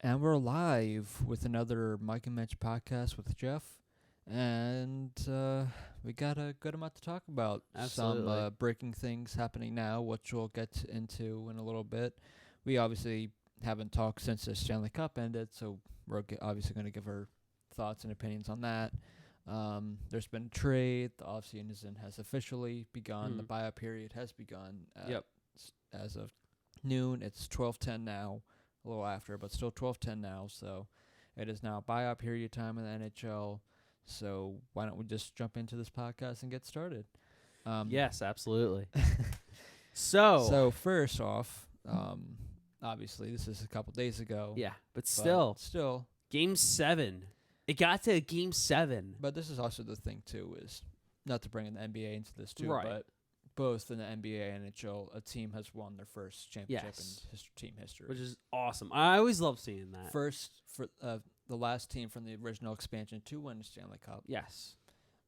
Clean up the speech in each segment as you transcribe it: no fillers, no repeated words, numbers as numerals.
And we're live with another Mike and Mitch podcast with Jeff. And we got a good amount to talk about. Absolutely. Some breaking things happening now, which we'll get into in a little bit. We obviously haven't talked since the Stanley Cup ended, so we're obviously going to give our thoughts and opinions on that. There's been a trade. The offseason has officially begun. The buyout period has begun. As of noon, it's 12:10 now. A little after, but still 12:10 now. So it is now buyout period time in the NHL. So why don't we just jump into this podcast and get started? Yes, absolutely. So first off, obviously this is a couple days ago. yeah, but still, Game 7. It got to Game 7. But this is also the thing too, is not to bring in the NBA into this too, Right. but both in the NBA and NHL, a team has won their first championship in team history, Which is awesome. I always love seeing that. First for the last team from the original expansion to win the Stanley Cup. Yes.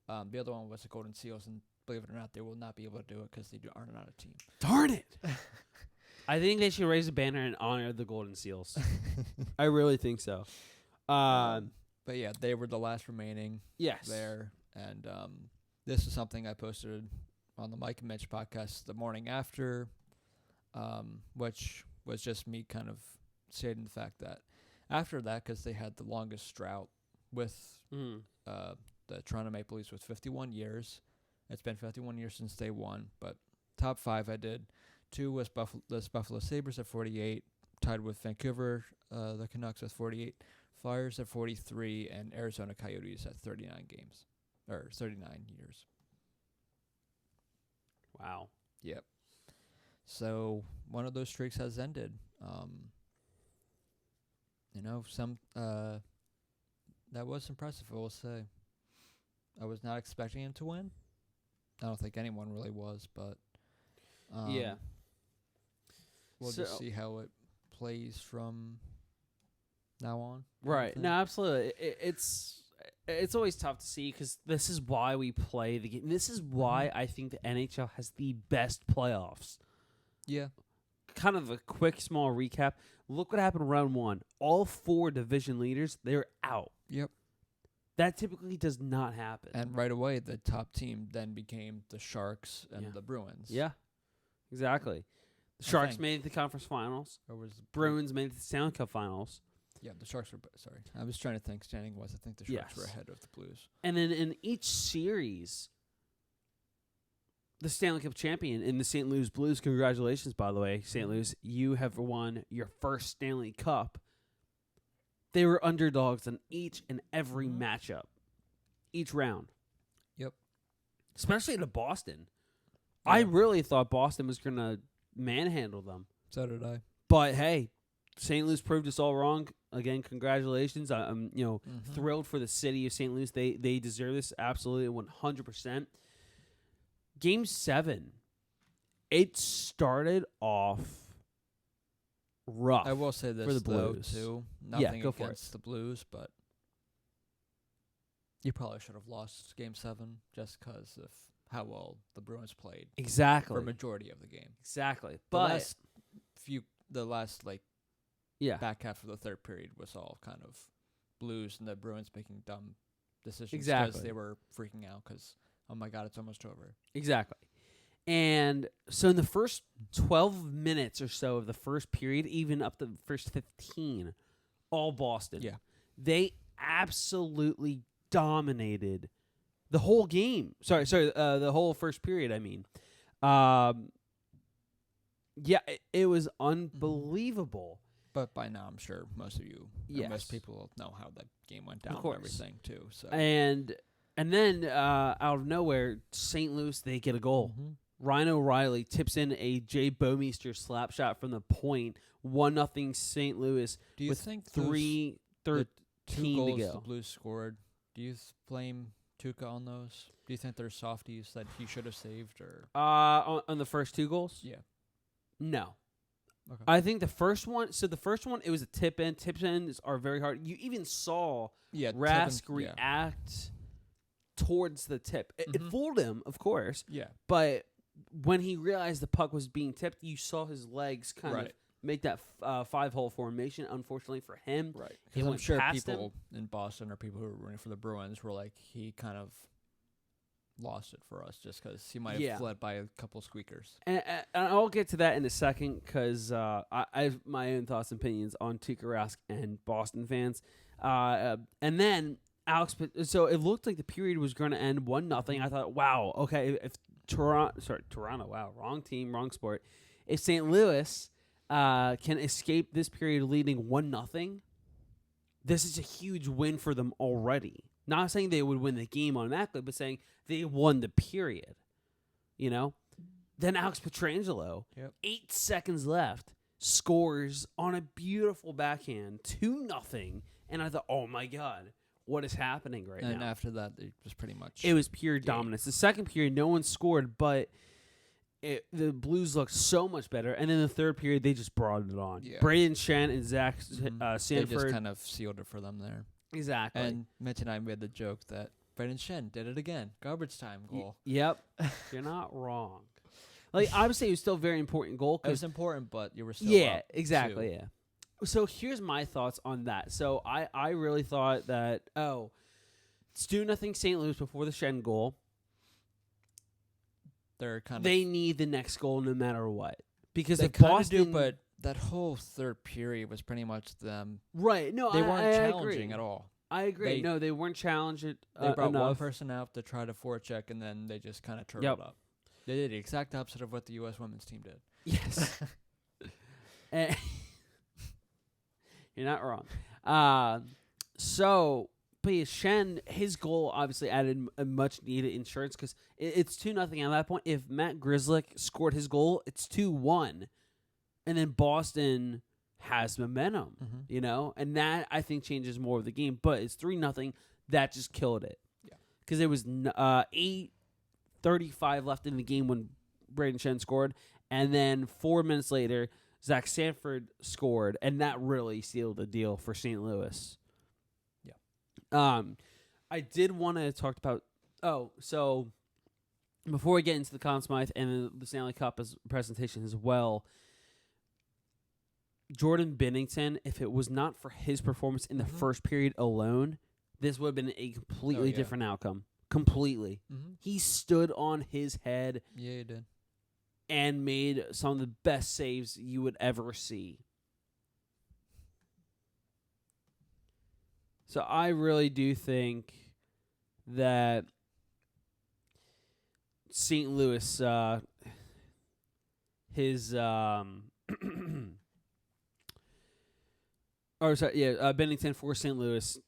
The other one was the Golden Seals, and believe it or not, they will not be able to do it because they aren't on a team. Darn it. I think they should raise a banner in honor of the Golden Seals. I really think so. But yeah, they were the last remaining there, and this is something I posted on the Mike and Mitch podcast the morning after, which was just me kind of stating the fact that after that, because they had the longest drought with the Toronto Maple Leafs with 51 years. It's been 51 years since they won, but top 5 I did. 2 was Buffalo Sabres at 48, tied with Vancouver, the Canucks at 48, Flyers at 43, and Arizona Coyotes at 39 years. Wow. Yep. So one of those streaks has ended. That was impressive, I will say. I was not expecting him to win. I don't think anyone really was, but yeah. We'll just see how it plays from now on. Right. No, absolutely. It's always tough to see because this is why we play the game. This is why I think the NHL has the best playoffs. Yeah. Kind of a quick, small recap. Look what happened in round 1. All 4 division leaders, they're out. Yep. That typically does not happen. And right away, the top team then became the Sharks and the Bruins. Yeah, exactly. The Sharks made it to the conference finals. Or was Bruins made it to the Stanley Cup finals. Yeah, the Sharks were... Sorry. I was trying to think standing-wise. I think the Sharks were ahead of the Blues. And then in each series, the Stanley Cup champion in the St. Louis Blues, congratulations, by the way, St. Louis, you have won your first Stanley Cup. They were underdogs in each and every matchup, each round. Yep. Especially to Boston. Yeah. I really thought Boston was going to manhandle them. So did I. But, hey, St. Louis proved us all wrong. Again, congratulations. I'm thrilled for the city of St. Louis. They deserve this absolutely 100%. Game 7, it started off rough. I will say this for the though, Blues. too. Nothing go for against the Blues, but you probably should have lost Game 7 just because of how well the Bruins played. Exactly. For a majority of the game. Exactly. But the last yeah, back half of the third period was all kind of Blues and the Bruins making dumb decisions. Exactly. Because they were freaking out because, oh my God, it's almost over. exactly. And so in the first 12 minutes or so of the first period, even up to the first 15, all Boston. Yeah. They absolutely dominated the whole game. Sorry, the whole first period, I mean. It was unbelievable. But by now, I'm sure most of you, Yes. most people know how that game went down Of and course. everything, too. So. And then out of nowhere, St. Louis, they get a goal. Mm-hmm. Ryan O'Reilly tips in a Jay Bouwmeester slap shot from the point. 1-0 St. Louis. Do you with think 3:13 two to goals go. the Blues scored, do you blame Tuukka on those? Do you think they're softies that he should have saved? Or On the first 2 goals? Yeah. No. Okay. I think the first one, it was a tip in. Tip ins are very hard. You even saw Rask react towards the tip. It fooled him, of course. Yeah. But when he realized the puck was being tipped, you saw his legs kind of make that 5-hole formation. Unfortunately for him, Right. he I'm went sure past people in Boston or people who were rooting for the Bruins were like, he kind of lost it for us just because he might have fled by a couple squeakers. And I'll get to that in a second because I have my own thoughts and opinions on Tuukka Rask and Boston fans. And then Alex, so it looked like the period was going to end 1-0. I thought, wow, okay, if Toronto, wow, wrong team, wrong sport. If St. Louis can escape this period leading 1-0, this is a huge win for them already. Not saying they would win the game automatically, but saying they won the period. You know? Then Alex Pietrangelo, 8 seconds left, scores on a beautiful backhand, 2-0. And I thought, oh my God, what is happening right now? And after that, it was pretty much... It was pure dominance. The second period, no one scored, but the Blues looked so much better. And then the third period, they just brought it on. Yeah. Brayden Schenn and Zach Sanford. They just kind of sealed it for them there. Exactly. And Mitch and I made the joke that Brayden Schenn did it again. Garbage time goal. Yep. You're not wrong. Like, obviously, it was still a very important goal. It was important, but you were still up exactly, too. yeah. So here's my thoughts on that. So I really thought that, it's 2-0 St. Louis before the Schenn goal. They need the next goal no matter what. Because if Boston... do, but that whole third period was pretty much them. Right. No, they weren't I challenging agree. at all. I agree. They weren't challenging They brought enough. one person out to try to forecheck, and then they just kind of turtled up. They did the exact opposite of what the U.S. women's team did. Yes. You're not wrong. But Schenn, his goal obviously added a much-needed insurance because it's 2-0 at that point. If Matt Grzelcyk scored his goal, it's 2-1. And then Boston has momentum, you know? And that, I think, changes more of the game. But it's 3-0. That just killed it. Yeah. Because there was 8:35 left in the game when Brayden Schenn scored. And then 4 minutes later, Zach Sanford scored. And that really sealed the deal for St. Louis. I did want to talk about... so before we get into the Conn Smythe and the Stanley Cup presentation as well, Jordan Binnington, if it was not for his performance in the first period alone, this would have been a completely different outcome. Completely. He stood on his head. Yeah, he did. And made some of the best saves you would ever see. So I really do think that St. Louis, Binnington for St. Louis,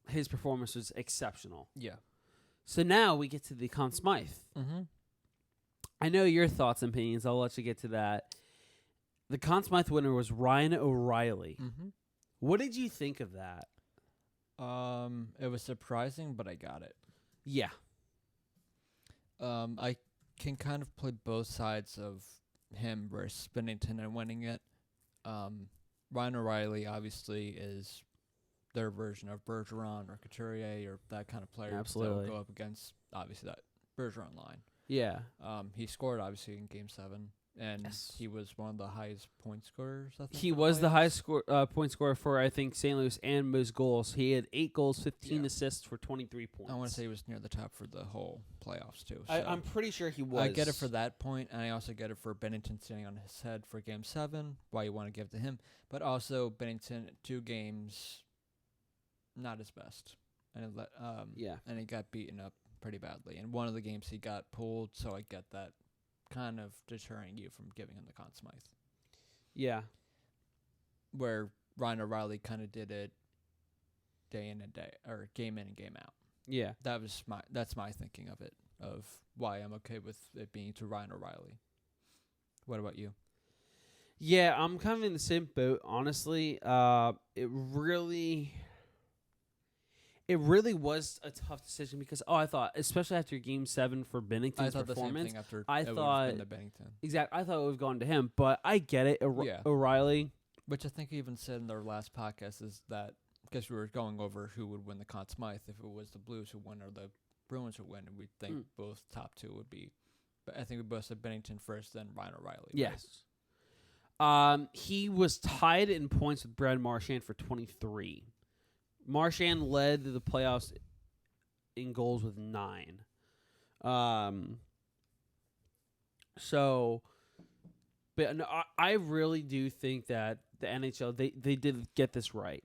his performance was exceptional. Yeah. So now we get to the Conn Smythe. I know your thoughts and opinions. I'll let you get to that. The Conn Smythe winner was Ryan O'Reilly. What did you think of that? It was surprising, but I got it. Yeah. I can kind of play both sides of him versus Binnington and winning it. Ryan O'Reilly obviously is their version of Bergeron or Couturier or that kind of player. Absolutely. That will go up against, obviously, that Bergeron line. Yeah. He scored, obviously, in Game 7. And he was one of the highest point scorers, I think. He was the highest point scorer for, I think, St. Louis and most goals. He had 8 goals, 15 assists for 23 points. I want to say he was near the top for the whole playoffs, too. So I'm pretty sure he was. I get it for that point, and I also get it for Binnington standing on his head for Game 7, why you want to give it to him. But also, Binnington, 2 games, not his best. And and he got beaten up pretty badly. And one of the games he got pulled, so I get that. Kind of deterring you from giving him the Conn Smythe. Yeah. Where Ryan O'Reilly kind of did it day in and day, or game in and game out. Yeah. That's my thinking of it, of why I'm okay with it being to Ryan O'Reilly. What about you? Yeah, I'm kind of in the same boat, honestly. It really was a tough decision because I thought, especially after Game 7 for Binnington's performance, the same thing I thought Binnington. Exactly. I thought it would have gone to him, but I get it. O'Reilly, which I think he even said in their last podcast, is that because we were going over who would win the Conn Smythe, if it was the Blues who win or the Bruins who win, and we think both top two would be. But I think we both said Binnington first, then Ryan O'Reilly. Yes. He was tied in points with Brad Marchand for 23. Marchand led the playoffs in goals with 9. But no, I really do think that the NHL, they did get this right.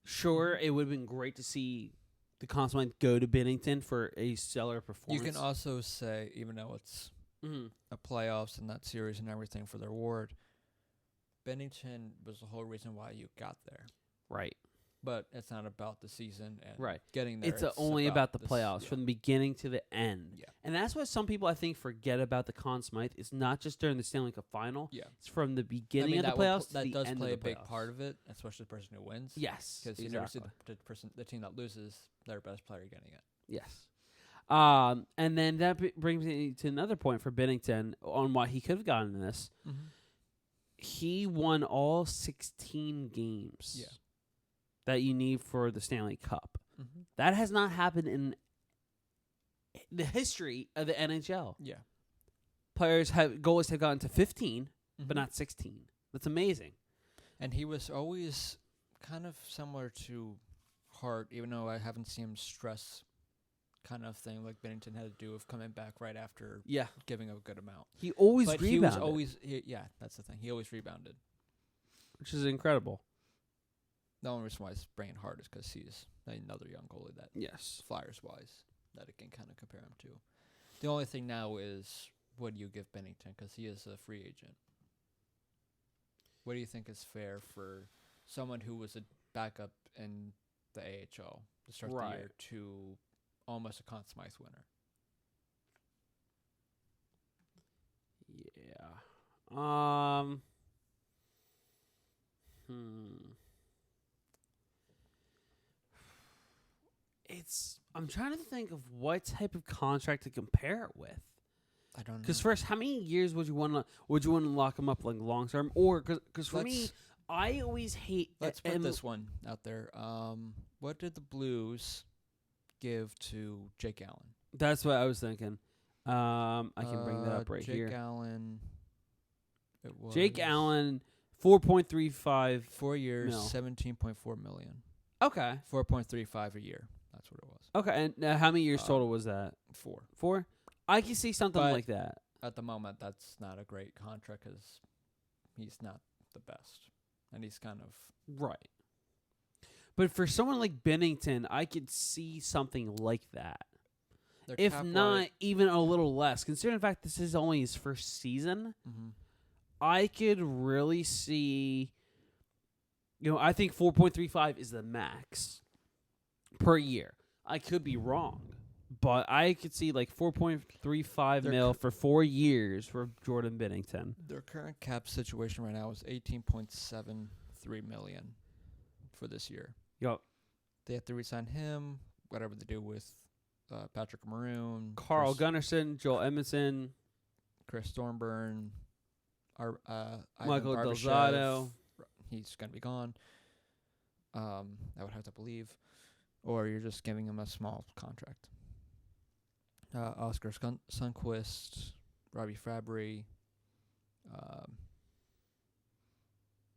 Sure, it would have been great to see the Conn Smythe go to Binnington for a stellar performance. You can also say, even though it's a playoffs and that series and everything for their award, Binnington was the whole reason why you got there. Right. But it's not about the season and right. getting there. It's only about the playoffs from the beginning to the end. Yeah. And that's what some people, I think, forget about the Conn Smythe. It's not just during the Stanley Cup Final. Yeah. It's from the beginning of the playoffs to the end of the playoffs. That does play a big part of it, especially the person who wins. Yes. Because you never see the team that loses, their best player getting it. Yes. And then that brings me to another point for Binnington on why he could have gotten this. Mm-hmm. He won all 16 games. Yeah. That you need for the Stanley Cup. Mm-hmm. That has not happened in the history of the NHL. Yeah. Goalies have gotten to 15, but not 16. That's amazing. And he was always kind of similar to Hart, even though I haven't seen him stress kind of thing like Binnington had to do of coming back right after giving a good amount. He always but rebounded. He was always, that's the thing. He always rebounded. Which is incredible. The only reason why it's bringing Hart is because he's another young goalie that, Flyers-wise, that it can kind of compare him to. The only thing now is, what do you give Binnington? Because he is a free agent. What do you think is fair for someone who was a backup in the AHL to start the year to almost a Conn Smythe winner? Yeah. I'm trying to think of what type of contract to compare it with. I don't know. Because first, how many years would you want to lock him up like long term? Or because for me, I always hate. Let's put this one out there. What did the Blues give to Jake Allen? That's what I was thinking. I can bring that up right here. Jake Allen. It was Jake Allen, 4.35. 4 years, No. $17.4 million. Okay. 4.35 a year. That's what it was. Okay, and how many years total was that? 4. 4? I can see something like that. At the moment, that's not a great contract because he's not the best. And he's kind of... Right. But for someone like Binnington, I could see something like that. If not, even a little less. Considering the fact this is only his first season, I could really see... I think 4.35 is the max per year. I could be wrong, but I could see like 4.35 mil for 4 years for Jordan Binnington. Their current cap situation right now is $18.73 million for this year. Yep. They have to re-sign him, whatever they do with Patrick Maroon, Carl Gunnarsson, Joel Edmondson, Chris Thornburn, Michael Ivan Delzato. He's going to be gone. I would have to believe. Or you're just giving him a small contract. Oscar Sundqvist, Robbie Fabry,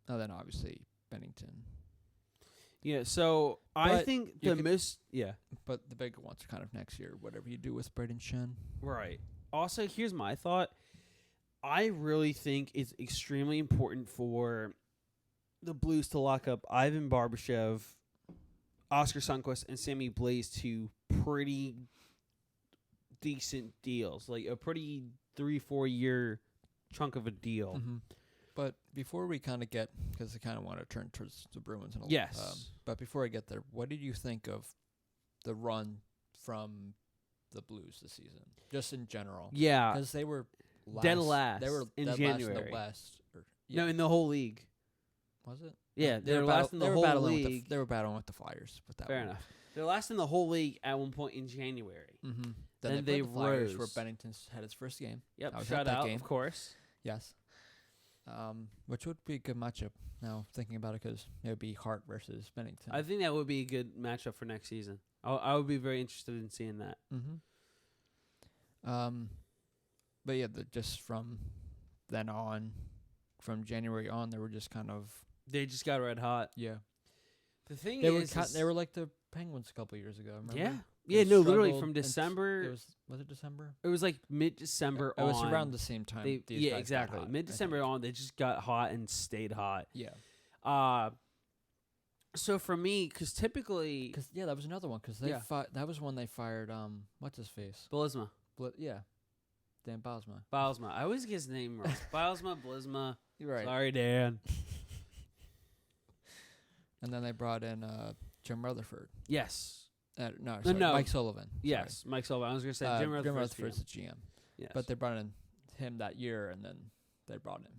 and then obviously Binnington. Yeah, so I think But the bigger ones are kind of next year, whatever you do with Braden Shen. Right. Also, here's my thought. I really think it's extremely important for the Blues to lock up Ivan Barbashev, Oscar Sundqvist, and Sammy Blais to pretty decent deals, like a pretty 3-4 year chunk of a deal. Mm-hmm. But before we kind of get, because I kind of want to turn towards the Bruins. And but before I get there, what did you think of the run from the Blues this season, just in general? Yeah, because they were dead last. They were in dead January. Last in the West. No, in the whole league. Was it? Yeah, they were last in the whole league. They were battling with the Flyers. With that Fair enough. They're last in the whole league at one point in January. Mm-hmm. Then they rose. Flyers, where Bennington had his first game. Yep, shutout, of course. Yes. Which would be a good matchup now, thinking about it, because it would be Hart versus Bennington. I think that would be a good matchup for next season. I would be very interested in seeing that. Mm-hmm. But yeah, just from then on, from January on, they were just kind of They just got red hot. yeah. The thing They is, were like the Penguins a couple years ago. Remember? yeah, They yeah. No, literally struggled from December. was it December? It was like mid-December. It was around the same time. They, these yeah, guys got exactly. hot, Mid-December on, they just got hot and stayed hot. Yeah. So for me, because typically, that was another one. Because that was when they fired what's his face? Bylsma. Yeah, Dan Bylsma. Bylsma. I always get his name wrong. Bylsma, Bylsma. You're right. Sorry, Dan. And then they brought in Jim Rutherford. Yes. No, No. Mike Sullivan. Yes, Sorry. Mike Sullivan. I was going to say Jim Rutherford's the GM. Yes. But they brought in him that year, and then they brought him.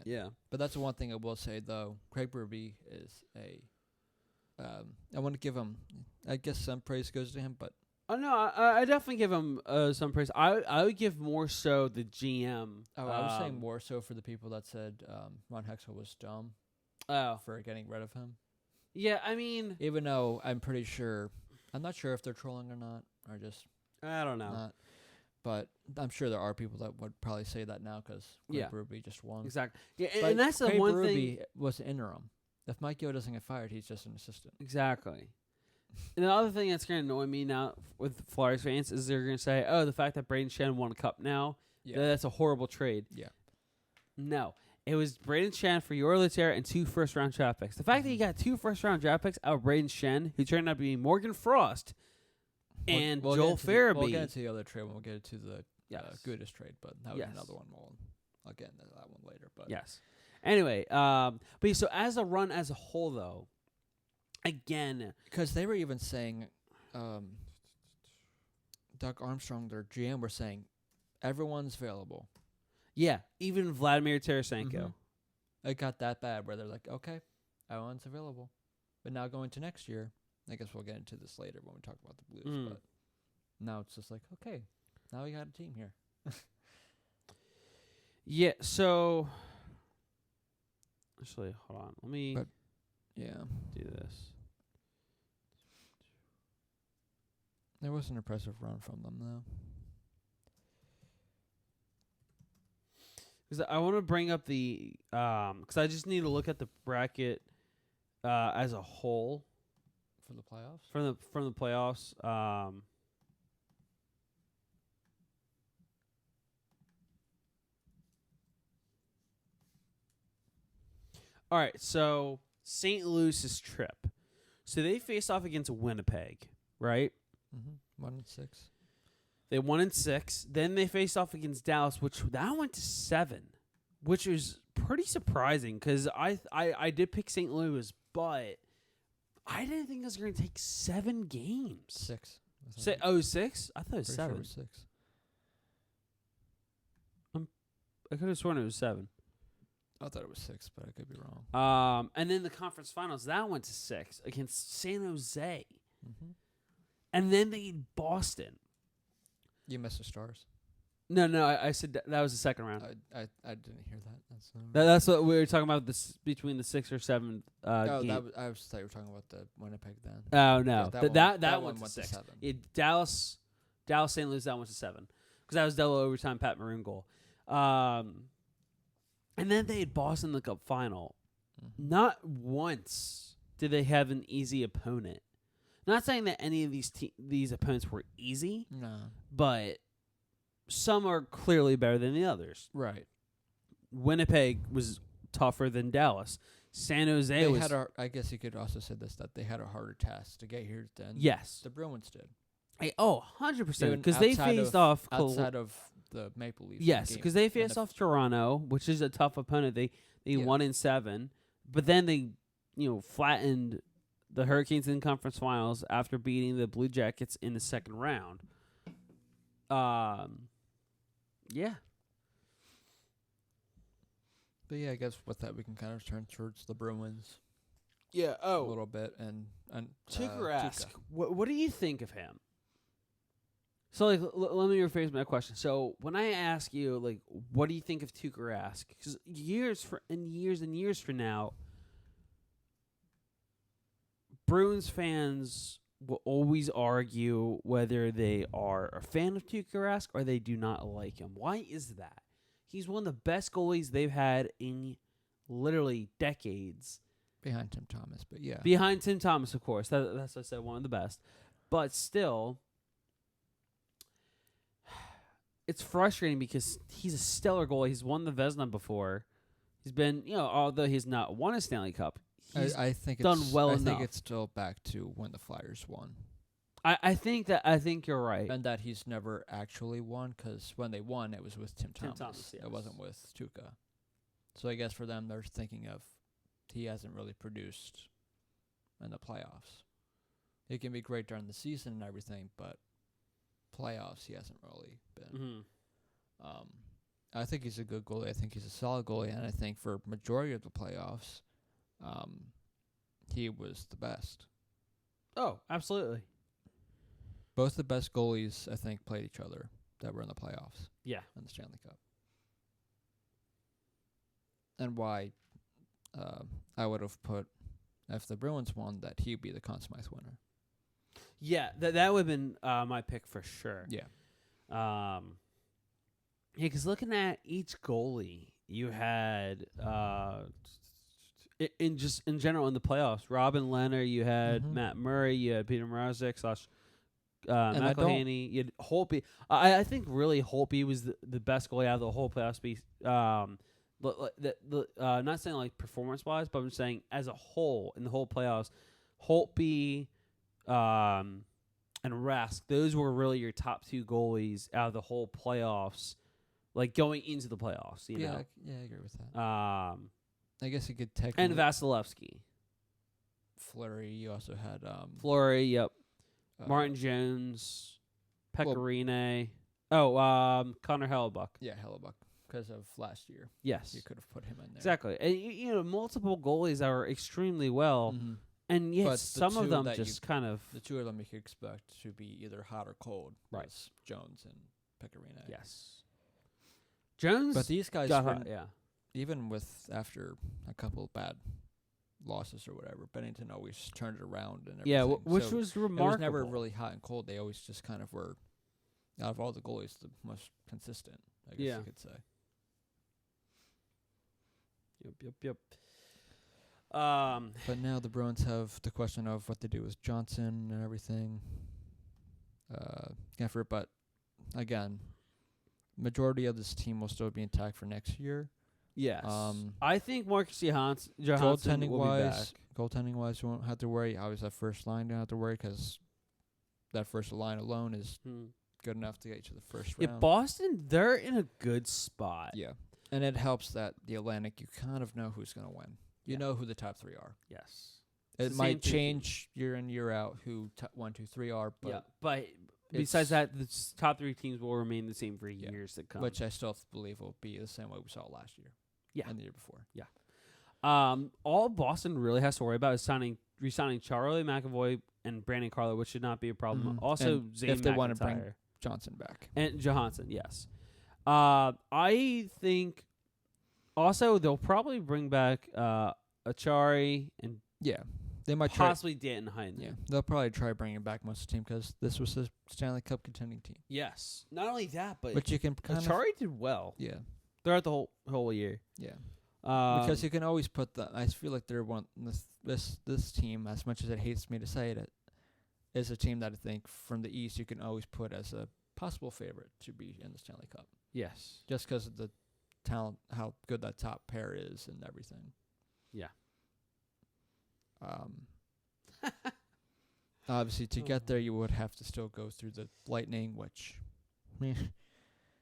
Yeah. But that's the one thing I will say, though. Craig Berube is I want to give him, I guess some praise goes to him, but. Oh, no, I definitely give him some praise. I would give more so the GM. I was saying more so for the people that said Ron Hextall was dumb for getting rid of him. Yeah, I mean. Even though I'm pretty sure, I'm not sure if they're trolling or not, or just. I don't know. Not. But I'm sure there are people that would probably say that now because Craig Berube just won. Exactly. Yeah, and that's the one thing. Was interim. If Mike Yeo doesn't get fired, he's just an assistant. Exactly. And the other thing that's going to annoy me now with Flyers fans is they're going to say, oh, the fact that Braden Shen won a cup now, that's a horrible trade. Yeah. No. It was Braden Shen for Yuri Laterra and 2 first-round draft picks. The fact that you got 2 first-round draft picks out of Braden Shen, who turned out to be Morgan Frost and Joel Farabee. We'll get into the other trade when we'll get into the Goodis trade, but that was another one. I'll get into that one later. But yes. Anyway, but so as a run as a whole, though, again, because they were even saying, Doug Armstrong, their GM, were saying everyone's available. Yeah, even Vladimir Tarasenko. Mm-hmm. It got that bad where they're like, okay, everyone's available. But now going to next year, I guess we'll get into this later when we talk about the Blues. But now it's just like, okay, now we got a team here. Yeah, so actually, hold on. Let me do this. There was an impressive run from them, though. Because I want to bring up the because I just need to look at the bracket as a whole for the playoffs. From the playoffs. All right, so St. Louis's trip. So they faced off against Winnipeg, right? 1-6. They won in 6. Then they faced off against Dallas, which that went to 7, which was pretty surprising because I did pick St. Louis, but I didn't think it was going to take 7 games. 6. 6? I thought it was 7. Sure it was 6. I could have sworn it was 7. I thought it was 6, but I could be wrong. And then the conference finals, that went to 6 against San Jose. And then they beat Boston. You missed the Stars. No, I said that was the second round. I didn't hear that. That's what we were talking about, between the 6th or 7th game. I thought you were talking about the Winnipeg then. Oh, no. Yeah, that one went to 6. Dallas, St. Louis, that went to 7. Because that was double overtime Pat Maroon goal. And then they had Boston in the Cup final. Not once did they have an easy opponent. Not saying that any of these opponents were easy. No. But some are clearly better than the others. Right. Winnipeg was tougher than Dallas. San Jose was... I guess you could also say this, that they had a harder task to get here than the Bruins did. 100%. Because they faced off... Outside of the Maple Leafs. Yes, because they faced off Toronto, which is a tough opponent. They won in 7. But then they, flattened the Hurricanes in conference finals after beating the Blue Jackets in the second round. Yeah. But yeah, I guess with that we can kind of turn towards the Bruins. Yeah. A little bit and Tuukka Rask. What do you think of him? So let me rephrase my question. So when I ask you what do you think of Tuukka Rask? Because years and years from now, Bruins fans will always argue whether they are a fan of Tuukka Rask or they do not like him. Why is that? He's one of the best goalies they've had in literally decades. Behind Tim Thomas, but yeah. Behind Tim Thomas, of course. That's, I said, one of the best. But still, it's frustrating because he's a stellar goalie. He's won the Vezina before. He's been, although he's not won a Stanley Cup, he's I think done well enough. I think it's still back to when the Flyers won. I think you're right. And that he's never actually won, because when they won, it was with Tim Thomas. Yes. It wasn't with Tuukka. So I guess for them, they're thinking of he hasn't really produced in the playoffs. He can be great during the season and everything, but playoffs, he hasn't really been. Mm-hmm. I think he's a good goalie. I think he's a solid goalie, and I think for majority of the playoffs, he was the best. Oh, absolutely. Both the best goalies, I think, played each other that were in the playoffs. Yeah. In the Stanley Cup. And why I would have put, if the Bruins won, that he'd be the Conn Smythe winner. Yeah, that would have been my pick for sure. Yeah. Yeah, because looking at each goalie, you had in general in the playoffs, Robin Leonard, you had Matt Murray, you had Peter Mrazek / Matt Haney, you had Holtby. I think really Holtby was the best goalie out of the whole playoffs. Not saying like performance wise, but I'm saying as a whole in the whole playoffs, Holtby and Rask, those were really your top two goalies out of the whole playoffs. Like going into the playoffs, you know. Yeah, I agree with that. I guess you could technically. And Vasilevsky. Fleury, you also had Fleury, yep. Martin Jones, Pecorine. Connor Hellebuck. Yeah, Hellebuck, because of last year. Yes, you could have put him in there. Exactly, and multiple goalies that are extremely well, and yet some of them just kind of. The two of them you could expect to be either hot or cold. Right, Jones and Pecorine. Yes. Jones, but these guys, yeah. Even with after a couple of bad losses or whatever, Bennington always turned it around and everything. Yeah, which was remarkable. It was never really hot and cold. They always just kind of were, out of all the goalies, the most consistent, I guess you could say. Yep. But now the Bruins have the question of what to do with Johnson and everything. But again, majority of this team will still be intact for next year. Yes. I think Marcus Johansson will be back. Goaltending wise, you won't have to worry. Obviously, that first line don't have to worry because that first line alone is good enough to get you to the first round. Yeah, Boston, they're in a good spot. Yeah. And it helps that the Atlantic, you kind of know who's going to win. You know who the top three are. Yes. It might change year in, year out who 1, 2, 3 are. But but besides that, the top three teams will remain the same for years to come. Which I still believe will be the same way we saw last year. Yeah. And the year before. Yeah. All Boston really has to worry about is re-signing Charlie McAvoy and Brandon Carlo, which should not be a problem. Also, Zane if they McIntyre. want to bring Johnson back. And Johansson, yes. I think also they'll probably bring back Achari and they might possibly Danton Heinen. Yeah, they'll probably try bringing back most of the team because this was a Stanley Cup contending team. Yes, not only that, but you can kind Achari did well. Yeah, throughout the whole year. Yeah, because you can always put I feel like they're this team, as much as it hates me to say it, is a team that I think from the East you can always put as a possible favorite to be in the Stanley Cup. Yes, just because of the talent, how good that top pair is, and everything. Yeah. Obviously, to get there, you would have to still go through the Lightning, which,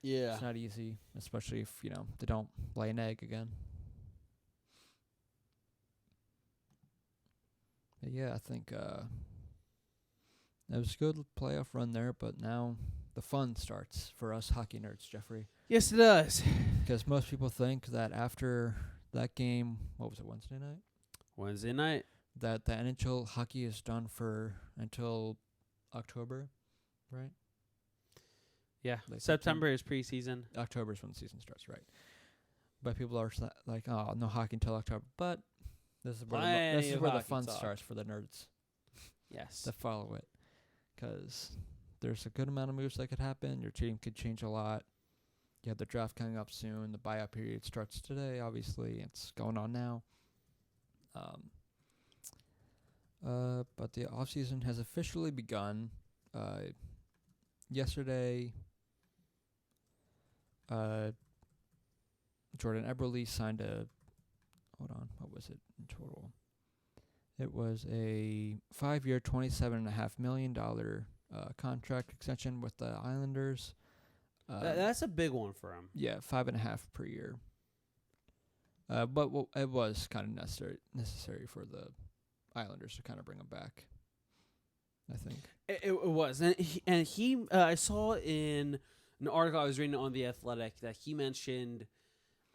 it's not easy, especially if they don't lay an egg again. But yeah, I think it was a good playoff run there, but now the fun starts for us hockey nerds, Jeffrey. Yes, it does. Because most people think that after that game, what was it, Wednesday night? Wednesday night. That the NHL hockey is done until October, right? Yeah, September is preseason. October is when the season starts, right? But people are like, oh, no hockey until October. But this is where the fun starts for the nerds. Yes. To follow it. Because there's a good amount of moves that could happen. Your team could change a lot. you have the draft coming up soon. The buyout period starts today. Obviously, it's going on now. But the offseason has officially begun. Yesterday, Jordan Eberle signed what was it in total? It was a 5-year, $27.5 million contract extension with the Islanders. That's a big one for him. Yeah, 5.5 per year. But it was kind of necessary for the Islanders to kind of bring him back, I think. It was. And he I saw in an article I was reading on The Athletic that he mentioned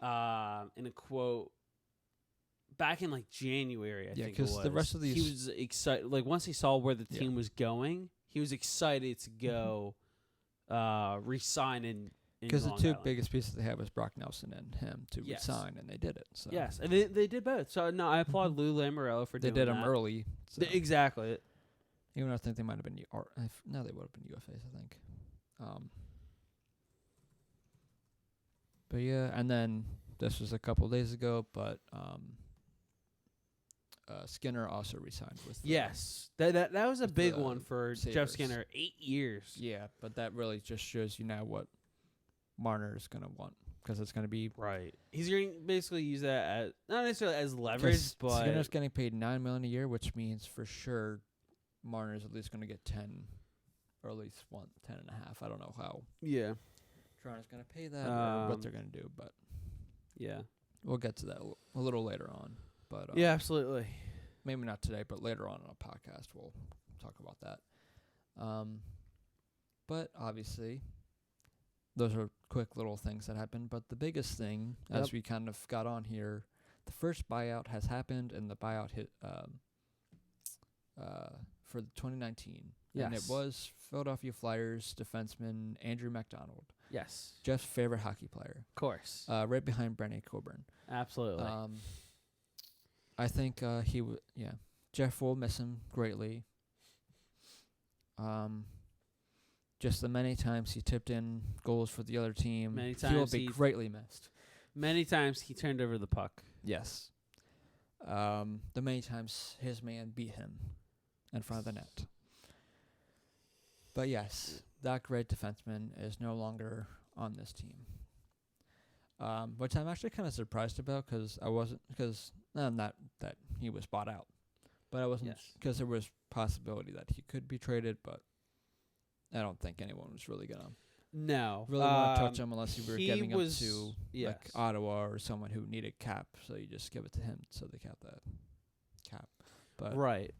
in a quote back in like January, I think it was. The rest of these... He was excited. Like once he saw where the team was going, he was excited to go re-sign in because the Long two Island. biggest pieces they had was Brock Nelson and him to resign, and they did it. So. Yes, and they did both. So, no, I applaud Lou Lamoriello for doing that. They did them early. So. Exactly. Even though I think they might have been... No, they would have been UFAs, I think. But, yeah, and then this was a couple days ago, but Skinner also resigned with... Yes. That was a big one for Sabres. Jeff Skinner. 8 years. Yeah, but that really just shows you now what Marner is going to want, because it's going to be... Right. He's going to basically use that as... Not necessarily as leverage, but... Skinner's getting paid $9 million a year, which means for sure Marner's at least going to get 10, or at least 10.5. I don't know how. Yeah. Toronto's going to pay that or what they're going to do, but... Yeah. We'll get to that a little later on. But yeah, absolutely. Maybe not today, but later on in a podcast we'll talk about that. But obviously, those are quick little things that happened. But the biggest thing, as we kind of got on here, the first buyout has happened, and the buyout hit for 2019. Yes. And it was Philadelphia Flyers defenseman Andrew MacDonald. Yes. Jeff's favorite hockey player. Of course. Right behind Brennan Coburn. Absolutely. I think Jeff will miss him greatly. Just the many times he tipped in goals for the other team, he will be greatly missed. Many times he turned over the puck. Yes. The many times his man beat him in front of the net. But yes, that great defenseman is no longer on this team. Which I'm actually kind of surprised about, not that he was bought out, but I wasn't, because there was possibility that he could be traded, but I don't think anyone was really gonna really want to touch him unless you were giving him to like Ottawa or someone who needed cap, so you just give it to him so they cap that cap. But right,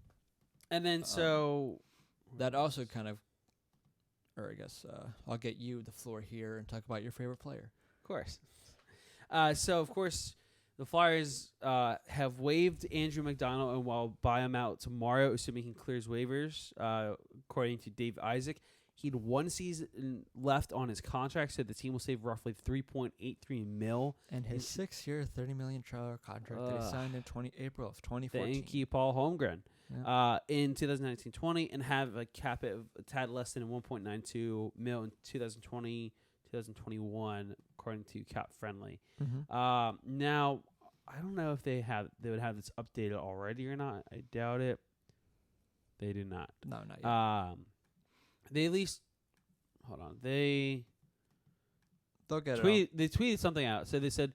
and then so that also kind of, or I guess I'll get you the floor here and talk about your favorite player. Of course. So, of course, the Flyers have waived Andrew MacDonald and will buy him out tomorrow, assuming he clears waivers, according to Dave Isaac. He had 1 season left on his contract, so the team will save roughly $3.83 million. And his 6-year, $30 million contract that he signed in April of 2014. Thank you, Paul Holmgren. Yeah. In 2019-20, and have a cap at a tad less than $1.92 million in 2020-2021, according to Cap Friendly. Mm-hmm. Now, I don't know if they would have this updated already or not. I doubt it. They do not. No, not yet. They at least hold on. They'll get They tweeted something out. So they said,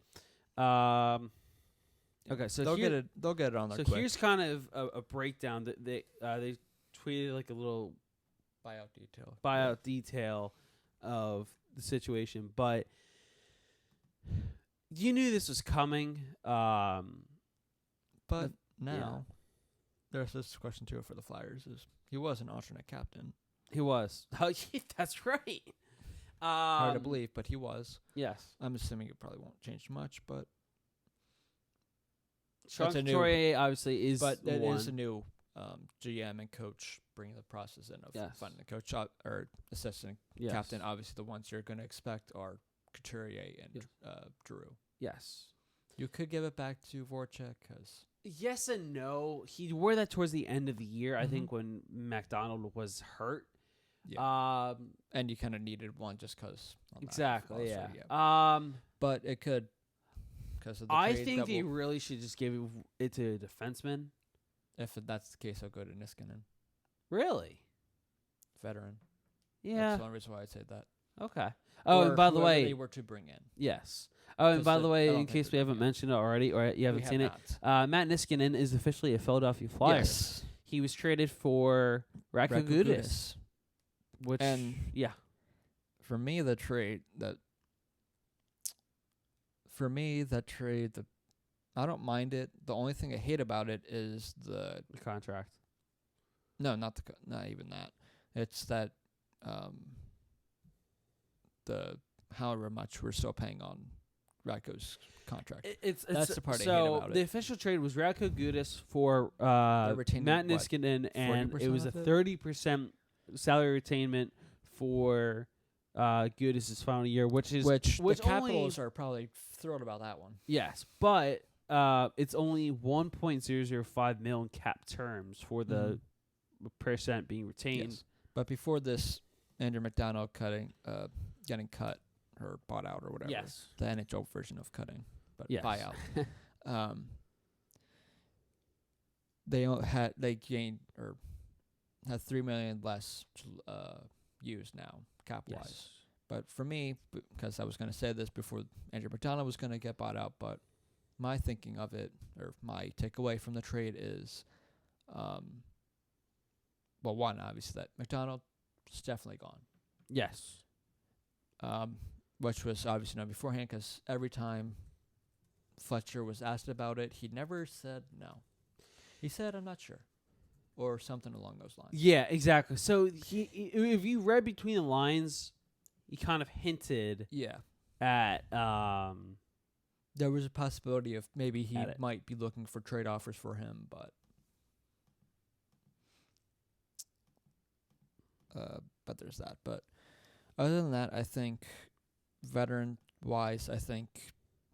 okay, so they'll get it on there. So quick. Here's kind of a breakdown that they tweeted like a little buyout detail of the situation, but you knew this was coming. But now there's this question too for the Flyers: is he was an alternate captain? He was. Oh, yeah, that's right. Hard to believe, but he was. Yes. I'm assuming it probably won't change much, but Sean Couturier obviously is. But it one. is a new GM and coach bringing the process in of finding a coach or assistant captain. Obviously, the ones you're going to expect are Couturier and Drew. Yes. You could give it back to Voracek because. Yes and no. He wore that towards the end of the year, I think, when MacDonald was hurt. Yeah. And you kind of needed one just because. Exactly. Yeah. But it could. Because of the I trade think they really should just give it to a defenseman. If that's the case, I'll go to Niskanen. Really? Veteran. Yeah. That's the only reason why I say that. Okay. Oh, and by the way, they were to bring in. Yes. Oh, and by the way, in case we haven't mentioned it already, or you haven't seen it, Matt Niskanen is officially a Philadelphia Flyer. Yes. He was traded for Radko Gudas. Which, for me, the trade I don't mind it. The only thing I hate about it is the contract. No, not even that. It's that the however much we're still paying on Radko's contract. That's the part I hate about it. The official trade was Radko Gudas for Matt Niskanen, and it was a 30% salary retainment for Gudas' final year, which the Capitals are probably thrilled about that one. Yes, but it's only $1.005 million cap terms for the percent being retained. Yes. But before this, Andrew MacDonald getting cut or bought out or whatever. Yes. The NHL version of cutting, but buyout. They gained or had $3 million less used now cap wise. Yes. But for me, because I was going to say this before Andrew MacDonald was going to get bought out, but my thinking of it or my takeaway from the trade is, one, obviously that MacDonald is definitely gone. Yes. Which was obviously known beforehand because every time Fletcher was asked about it, he never said no. He said, I'm not sure. Or something along those lines. Yeah, exactly. So if you read between the lines, he kind of hinted at there was a possibility of maybe he might be looking for trade offers for him, but there's that. But other than that, I think veteran-wise, I think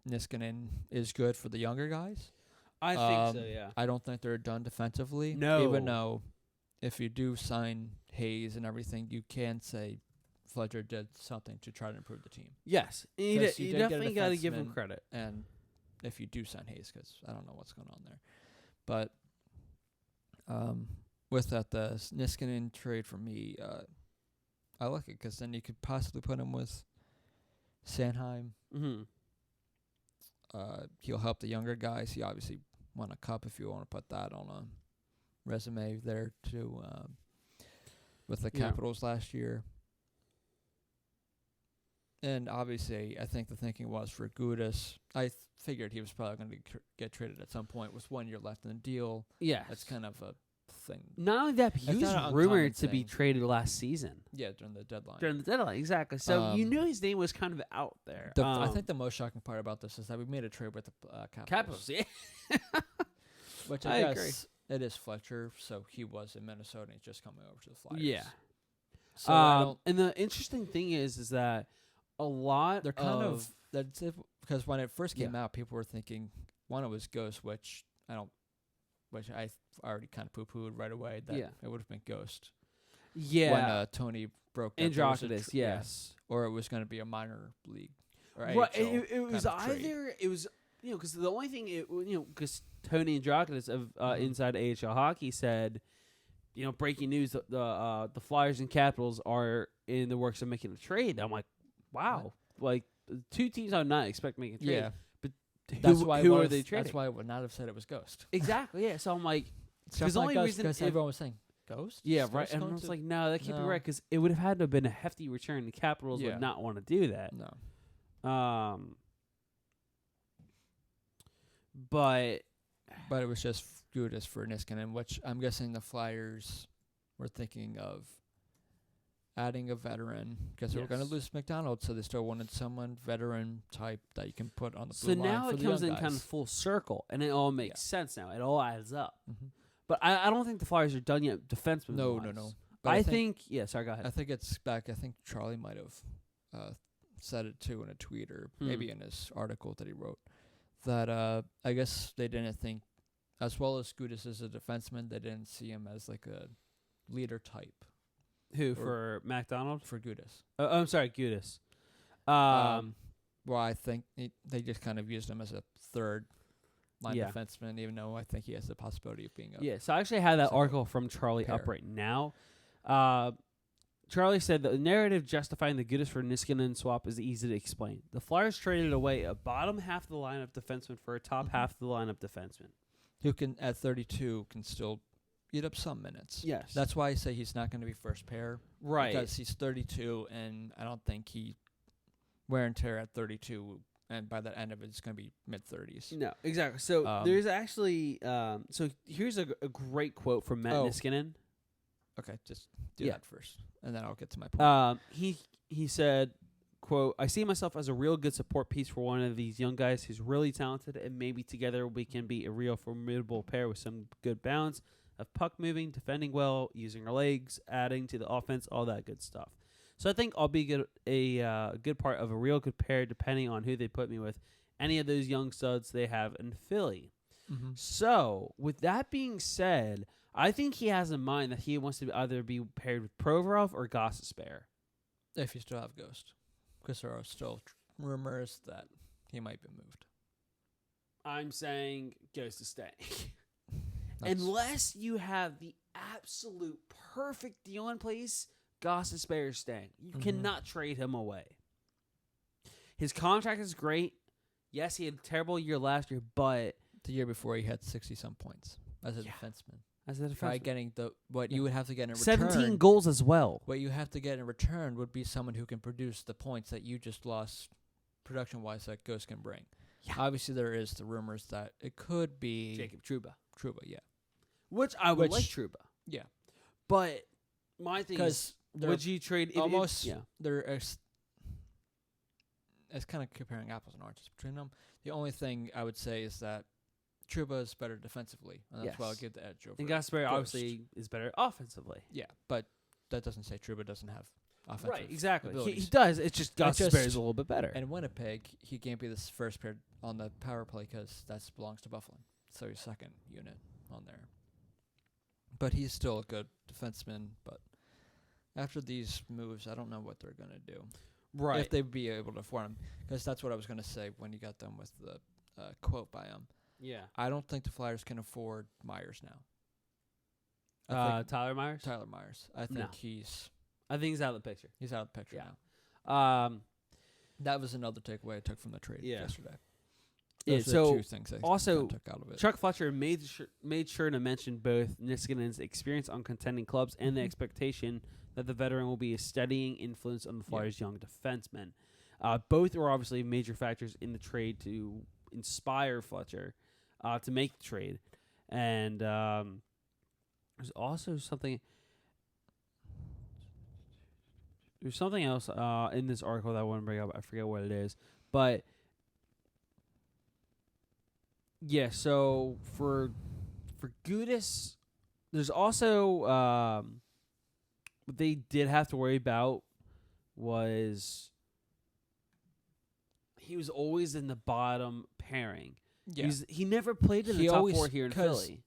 Niskanen is good for the younger guys. I think so, yeah. I don't think they're done defensively. No. Even though if you do sign Hayes and everything, you can say Fletcher did something to try to improve the team. Yes. You definitely got to give him credit. And if you do sign Hayes, because I don't know what's going on there. But with that, the Niskanen trade for me, I like it because then you could possibly put him with Sanheim. Mm-hmm. He'll help the younger guys. He obviously won a cup if you want to put that on a resume there too, with the Capitals last year. And obviously, I think the thinking was for Gudas. I figured he was probably going to get traded at some point with 1 year left in the deal. Yeah, that's kind of a thing. Not only that, but he was rumored to be traded last season. Yeah, during the deadline. Exactly. So you knew his name was kind of out there. I think the most shocking part about this is that we made a trade with the Capitals. Yeah. Which I guess agree. It is Fletcher, so he was in Minnesota and he's just coming over to the Flyers. Yeah. So and the interesting thing is that a lot they're kind of that's because when it first came out, people were thinking one, it was Ghost, which I already kind of poo-pooed right away that it would have been Ghost. Yeah. When Tony broke Androckitis, yes. Or it was going to be a minor league. Or right. It was either, it was, because the only thing, because Tony Androckitis of Inside AHL Hockey said, breaking news, the Flyers and Capitals are in the works of making a trade. I'm like, wow. Like, two teams I would not expect to make a trade. Yeah. But who are they trading? That's why I would not have said it was Ghost. Exactly, yeah. So I'm like, because the only reason everyone was saying Ghost? Yeah, right. And I was like, no, that can't be right, because it would have had to have been a hefty return. The Capitals would not want to do that. No. But it was just Gudas for Niskanen, which I'm guessing the Flyers were thinking of adding a veteran because they were going to lose MacDonald, so they still wanted someone veteran type that you can put on the blue line. So now it comes in kind of full circle, and it all makes sense now. It all adds up. Mm-hmm. But I don't think the Flyers are done yet defenseman. No. But I think sorry, go ahead. I think it's back. I think Charlie might have said it too in a tweet or maybe in his article that he wrote that I guess they didn't think, as well as Gudas as a defenseman, they didn't see him as like a leader type. Who, for MacDonald? For Gudas. I'm sorry, Gudas. Well, I think they just kind of used him as a third line defenseman, even though I think he has the possibility of being a so I actually have that article from Charlie up right now. Charlie said the narrative justifying the Gudas for Niskanen swap is easy to explain. The Flyers traded away a bottom half of the lineup defenseman for a top half of the lineup defenseman. Who can, at 32, can still eat up some minutes. Yes. That's why I say he's not going to be first pair. Right. Because he's 32, and I don't think he wear and tear at 32, and by the end of it, it's going to be mid-30s. No, exactly. So there's actually so here's a great quote from Matt Niskanen. Okay, just do that first, and then I'll get to my point. He said, quote, "I see myself as a real good support piece for one of these young guys who's really talented, and maybe together we can be a real formidable pair with some good balance of puck moving, defending well, using our legs, adding to the offense, all that good stuff. So I think I'll be a good part of a real good pair depending on who they put me with, any of those young studs they have in Philly." Mm-hmm. So with that being said, I think he has in mind that he wants to either be paired with Provorov or Gostisbehere. If you still have Ghost. Because there are still rumors that he might be moved. I'm saying Ghost is staying. Unless you have the absolute perfect deal in place, Gostisbehere is staying. You cannot trade him away. His contract is great. Yes, he had a terrible year last year, but the year before he had 60-some points as a defenseman. As a defenseman. By getting what you would have to get in return. 17 goals as well. What you have to get in return would be someone who can produce the points that you just lost production-wise that Ghost can bring. Yeah. Obviously, there is the rumors that it could be Jacob Trouba. Trouba, yeah. Which I would like Trouba. Yeah. But my thing is, would you trade almost there is it's kind of comparing apples and oranges between them. The only thing I would say is that Trouba is better defensively, and that's why I'll give the edge over. And Gostisbehere obviously is better offensively. Yeah, but that doesn't say Trouba doesn't have offensive right, exactly. He does. It's just Gostisbehere is a little bit better. And Winnipeg, he can't be the first pair on the power play because that belongs to Buffalo. So he's second unit on there. But he's still a good defenseman. But after these moves, I don't know what they're going to do. Right. If they'd be able to afford him. Because that's what I was going to say when you got done with the quote by him. Yeah. I don't think the Flyers can afford Myers now. Tyler Myers? Tyler Myers. I think he's out of the picture. He's out of the picture now. That was another takeaway I took from the trade yesterday. Those are the two things I took out of it. Chuck Fletcher made sure to mention both Niskanen's experience on contending clubs and the expectation that the veteran will be a steadying influence on the Flyers' young defensemen. Both were obviously major factors in the trade to inspire Fletcher to make the trade. And there's also something... There's something else in this article that I want to bring up. I forget what it is. But, yeah, so for Gudas, there's also... what they did have to worry about was... He was always in the bottom pairing. Yeah. He never played in the top four here in Philly.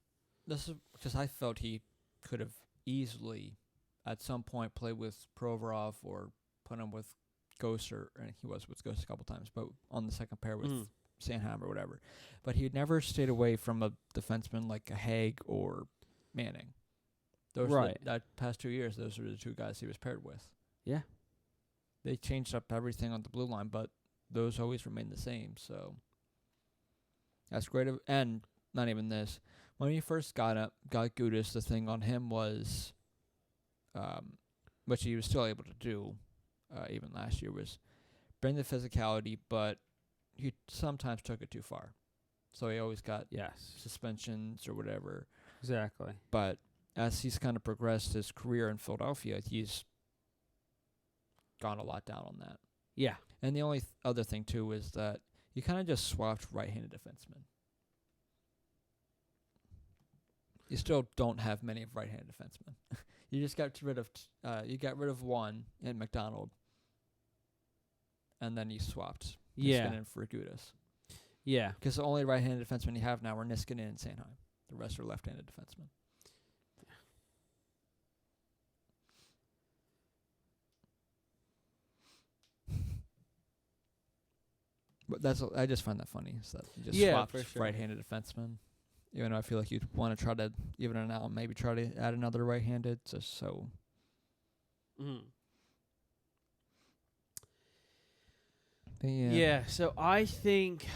This is because I felt he could have easily, at some point, played with Provorov or put him with Ghost, and he was with Ghost a couple times, but on the second pair with Sanheim or whatever. But he never stayed away from a defenseman like a Haig or Manning. That past 2 years, those are the two guys he was paired with. Yeah. They changed up everything on the blue line, but those always remain the same, so that's great. And not even this. When he first got Gudas, the thing on him was, which he was still able to do, even last year, was bring the physicality, but he sometimes took it too far. So he always got suspensions or whatever. Exactly. But as he's kind of progressed his career in Philadelphia, he's gone a lot down on that. Yeah. And the only other thing, too, is that you kind of just swapped right-handed defensemen. You still don't have many of right-handed defensemen. You just got rid of one in MacDonald, and then you swapped Niskanen for Gudas. Yeah. Because the only right-handed defensemen you have now are Niskanen and Sanheim. The rest are left-handed defensemen. But I just find that funny. Is that you just Yeah, swapped for sure. right-handed defenseman. Even though I feel like you'd want to try to even it out, maybe try to add another right-handed, just so. Mm. Yeah. So I think,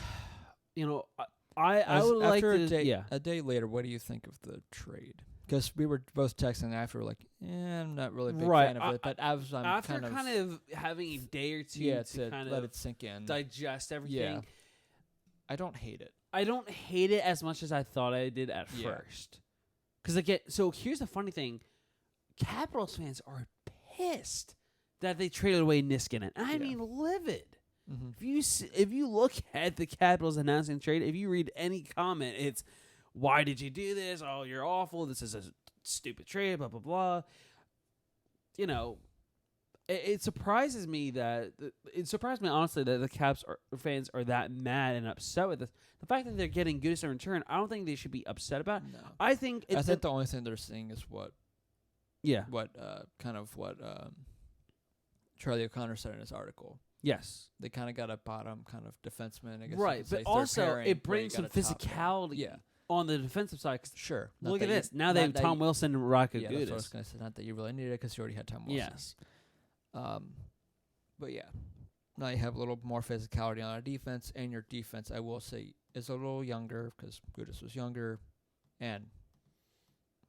I would like to. A day later, what do you think of the trade? Because we were both texting after, we're like, I'm not really a big fan of it. But as I'm after kind of having a day or two to kind let of it sink in, digest everything. Yeah. I don't hate it. I don't hate it as much as I thought I did at first. Because so here's the funny thing: Capitals fans are pissed that they traded away Niskanen. I mean, livid. Mm-hmm. If you look at the Capitals announcing trade, if you read any comment, it's why did you do this? Oh, you're awful. This is a stupid trade. Blah blah blah. It surprises me honestly that the Caps fans are that mad and upset with this. The fact that they're getting goodies in return, I don't think they should be upset about. No. I think the only thing they're seeing is what Charlie O'Connor said in his article. Yes, they kind of got a bottom kind of defenseman, I guess. Right, but also it brings some physicality. On the defensive side. Sure. Look at this. Now they have Tom Wilson and Rocco Gudis. That's what I was going to say. Not that you really needed it because you already had Tom Wilson. Yes. But yeah, now you have a little more physicality on our defense, and your defense, I will say, is a little younger because Gudis was younger, and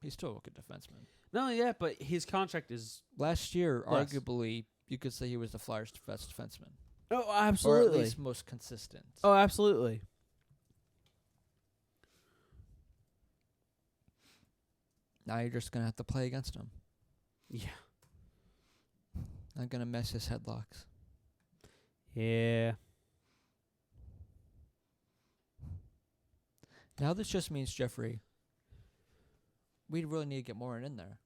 he's still a good defenseman. No, yeah, but his contract is last year. Arguably, you could say he was the Flyers' best defenseman. Oh, absolutely. Or at least most consistent. Oh, absolutely. Now you're just going to have to play against him. Yeah. Not going to mess his headlocks. Yeah. Now this just means, Jeffrey, we really need to get more in there.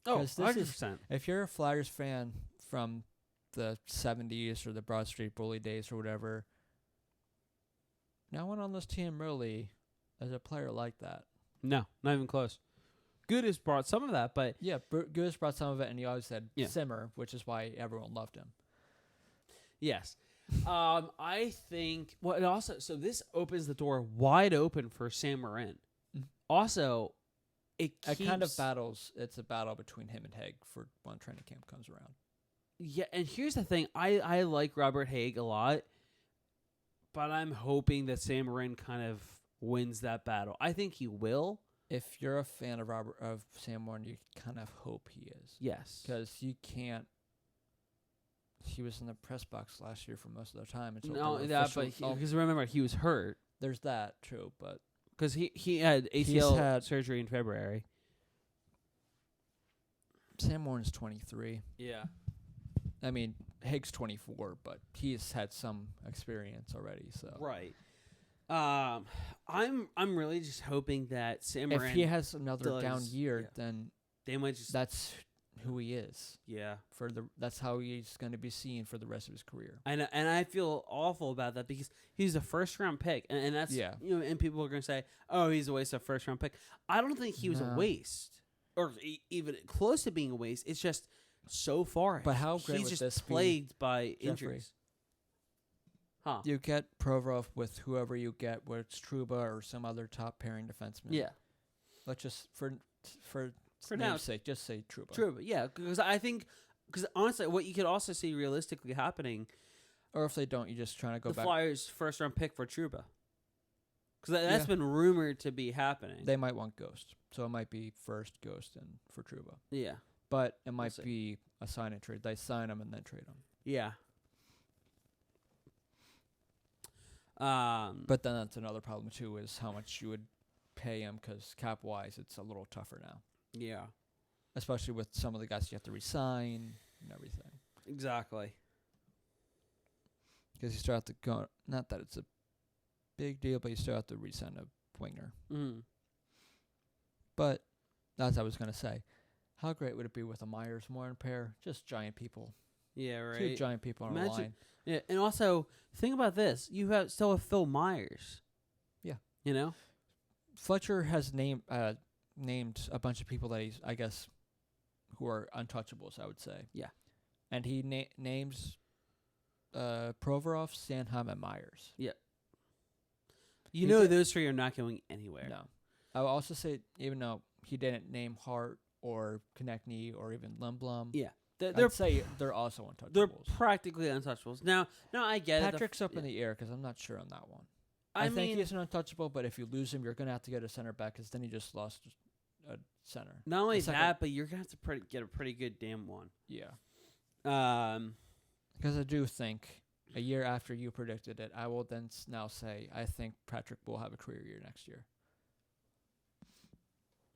Oh, 100%. If you're a Flyers fan from the 70s or the Broad Street Bully days or whatever, no one on this team really is a player like that. No, not even close. Gudis brought some of that, but... Yeah, Gudis brought some of it, and he always said simmer, which is why everyone loved him. Yes. I think... Well, it also... So this opens the door wide open for Sam Morin. Mm-hmm. Also, it kind of battles... It's a battle between him and Haig for when training camp comes around. Yeah, and here's the thing. I like Robert Haig a lot, but I'm hoping that Sam Morin kind of wins that battle. I think he will. If you're a fan of Sam Morin, you kind of hope he is. Yes. Because you can't... He was in the press box last year for most of the time. Because remember, he was hurt. There's that, true, but... Because he had ACL surgery in February. Sam Morin's 23. Yeah. I mean, Haig's 24, but he's had some experience already, so... Right. I'm really just hoping that Sam Morin, if he has another down year, then they might just... That's who he is. Yeah. That's how he's going to be seen for the rest of his career. And I feel awful about that because he's a first-round pick, and that's and people are going to say, "Oh, he's a waste of first-round pick." I don't think he was a waste, or even close to being a waste. It's just so far. But how great he's would just this plagued by Jeffrey, injuries. Huh? You get Provorov with whoever you get, whether it's Trouba or some other top pairing defenseman. Yeah. Let's just for now, sake, just say Trouba. Trouba, yeah, because honestly, what you could also see realistically happening, or if they don't, you're just trying to go back. The Flyers' first-round pick for Trouba, because that's been rumored to be happening. They might want Ghost, so it might be first Ghost and for Trouba. Yeah, but it might be a sign and trade. They sign him and then trade him. Yeah. But then that's another problem too, is how much you would pay him, because cap-wise, it's a little tougher now. Yeah. Especially with some of the guys you have to re-sign and everything. Exactly. Because you still have to go... Not that it's a big deal, but you still have to re-sign a winger. Mm. But, as I was going to say, how great would it be with a Myers-Morin pair? Just giant people. Yeah, right. Two giant people on a line. Yeah, and also, think about this. You still have Phil Myers. Yeah. You know? Fletcher has named a bunch of people that he's, I guess, who are untouchables, I would say. Yeah. And he names Provorov, Sanheim, and Myers. Yeah. Those three are not going anywhere. No. I would also say, even though he didn't name Hart or Konechny or even Lindblom, yeah, I'd say they're also untouchables. They're practically untouchables. Now I get Patrick's up in the air because I'm not sure on that one. I think he's an untouchable, but if you lose him, you're going to have to get a center back because then you just lost a center. Not only that, but you're going to have to get a pretty good damn one. Yeah. Because I do think a year after you predicted it, I will then now say I think Patrick will have a career year next year.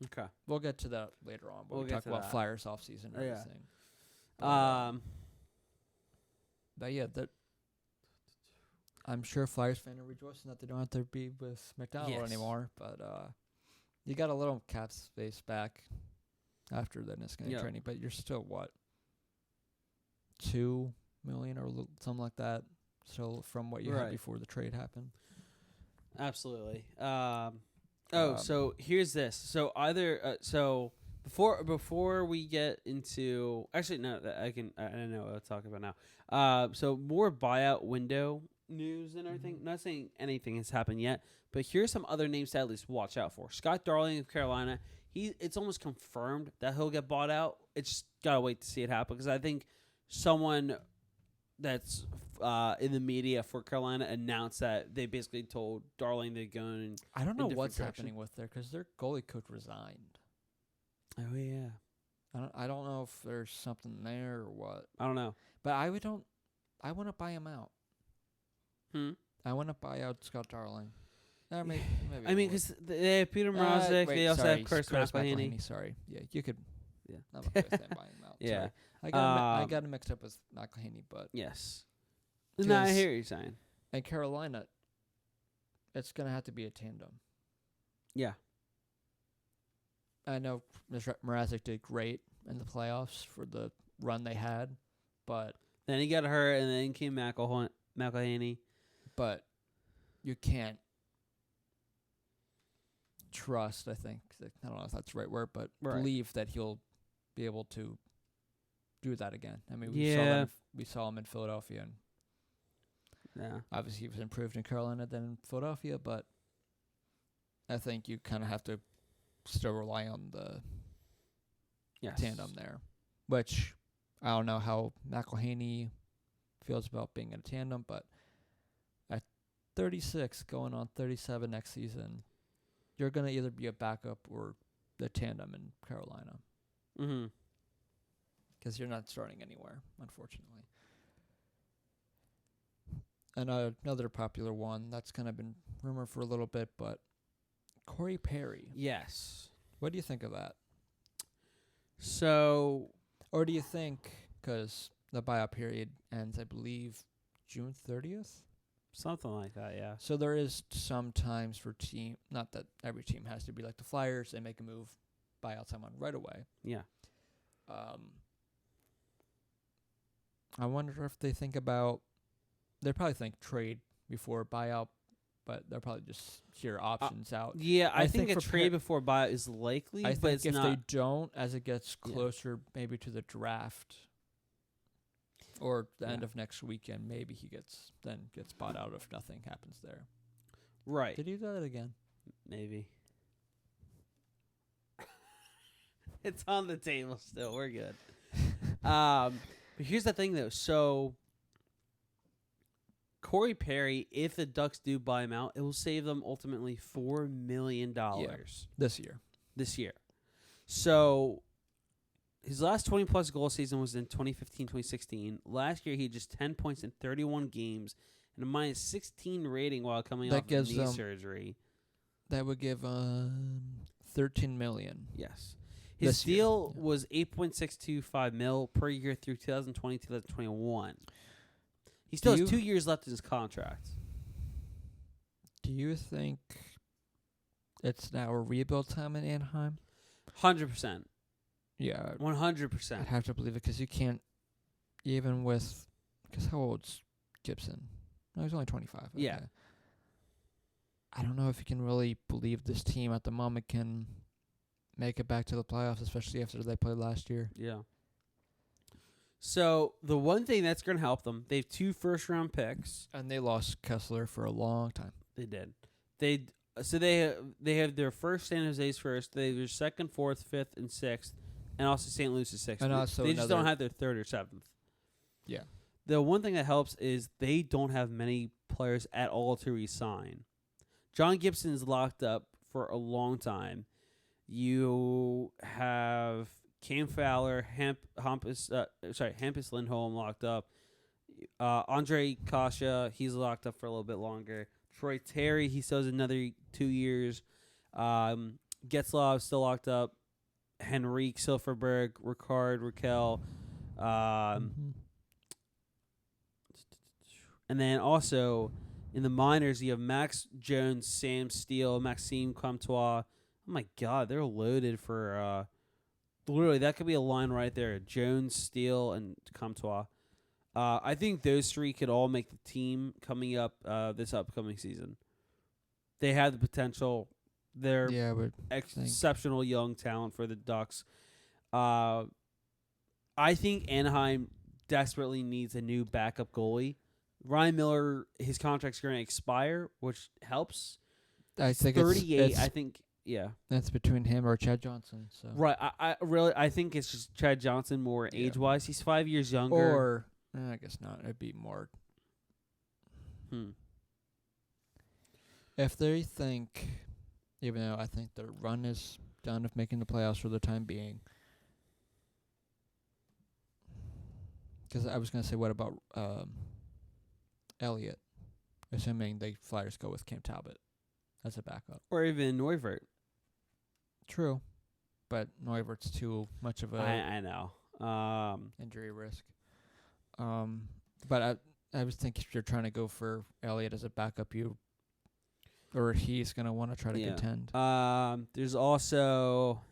Okay. We'll get to that later on. We'll talk about Flyers offseason and everything. But yeah, I'm sure Flyers fans are rejoicing that they don't have to be with MacDonald anymore. But you got a little cap space back after the Niskanen training, but you're still what, $2 million or something like that. So from what you had before the trade happened. Absolutely. So here's this. So either before we get into I know what I'll talk about now. So more buyout window news and everything. Not saying anything has happened yet, but here's some other names to at least watch out for. Scott Darling of Carolina. It's almost confirmed that he'll get bought out. It's just gotta wait to see it happen because I think someone that's in the media for Carolina announced that they basically told Darling they're going. I don't know what's happening with there because their goalie coach resigned. Oh yeah. I don't know if there's something there or what. I don't know. But I want to buy him out. I want to buy out Scott Darling. Or maybe I mean, because they have Peter Mrazek. They also have Chris McElhinney. Sorry. Yeah, you could. Yeah. I'm okay with them buying him out. Yeah. Sorry. I got him mixed up with McElhinney, but. Yes. No, I hear what you're saying. And Carolina, it's going to have to be a tandem. Yeah. I know Mrazek did great in the playoffs for the run they had, but then he got hurt, and then came McElhinney. But you can't trust, I think. I don't know if that's the right word, but believe that he'll be able to do that again. I mean, we saw him in Philadelphia, and obviously he was improved in Carolina than in Philadelphia, but I think you kind of have to still rely on the tandem there, which I don't know how McElhinney feels about being in a tandem, but at 36 going on 37 next season, you're going to either be a backup or the tandem in Carolina. Mm-hmm. Because you're not starting anywhere, unfortunately. And another popular one that's kind of been rumored for a little bit, but Corey Perry. Yes. What do you think of that? So, or do you think, because the buyout period ends, I believe, June 30th? Something like that, yeah. So there is some times for not that every team has to be like the Flyers and make a move, buy out someone right away. Yeah. I wonder if they probably think trade before buyout, but they'll probably just hear options out. Yeah, I think a trade before buyout is likely, but it's if not. They don't, as it gets closer maybe to the draft or the end of next weekend, maybe he gets bought out if nothing happens there. Right. Did he do that again? Maybe. It's on the table still. We're good. But here's the thing, though. So, Corey Perry, if the Ducks do buy him out, it will save them ultimately $4 million this year. So, his last 20-plus goal season was in 2015-2016. Last year, he had just 10 points in 31 games and a minus 16 rating while coming off knee surgery. That would give $13 million. Yes. His deal was $8.625 million per year through 2020-2021. He still has 2 years left in his contract. Do you think it's now a rebuild time in Anaheim? 100%. Yeah. 100%. I'd have to believe it because you can't, even with, because how old's Gibson? No, he's only 25. Okay. Yeah. I don't know if you can really believe this team at the moment can make it back to the playoffs, especially after they played last year. Yeah. So the one thing that's going to help them, they have 2 first-round picks. And they lost Kessler for a long time. They did. They have their first San Jose's first. They have their second, fourth, fifth, and sixth, and also St. Louis's sixth. And also they just don't have their third or seventh. Yeah. The one thing that helps is they don't have many players at all to re-sign. John Gibson's locked up for a long time. You have Cam Fowler, Hampus Lindholm locked up. Andre Kasha, he's locked up for a little bit longer. Troy Terry, he still has another 2 years. Getzlav still locked up. Henrique Silverberg, Ricard, Raquel. And then also in the minors, you have Max Jones, Sam Steele, Maxime Comtois. Oh my God, they're loaded for literally that could be a line right there. Jones, Steele, and Comtois. I think those 3 could all make the team coming up this upcoming season. They have the potential. They're exceptional young talent for the Ducks. I think Anaheim desperately needs a new backup goalie. Ryan Miller, his contract's going to expire, which helps. I think 38. I think, yeah, that's between him or Chad Johnson. So right. I think it's just Chad Johnson more age wise. He's 5 years younger. Or I guess not. It'd be more. If they think, even though I think their run is done of making the playoffs for the time being, because I was going to say, what about Elliott? Assuming the Flyers go with Cam Talbot as a backup, or even Neuvert. True, but Neuvert's too much of a I know injury risk. But I was thinking if you're trying to go for Elliott as a backup, he's going to want to try to contend. There's also,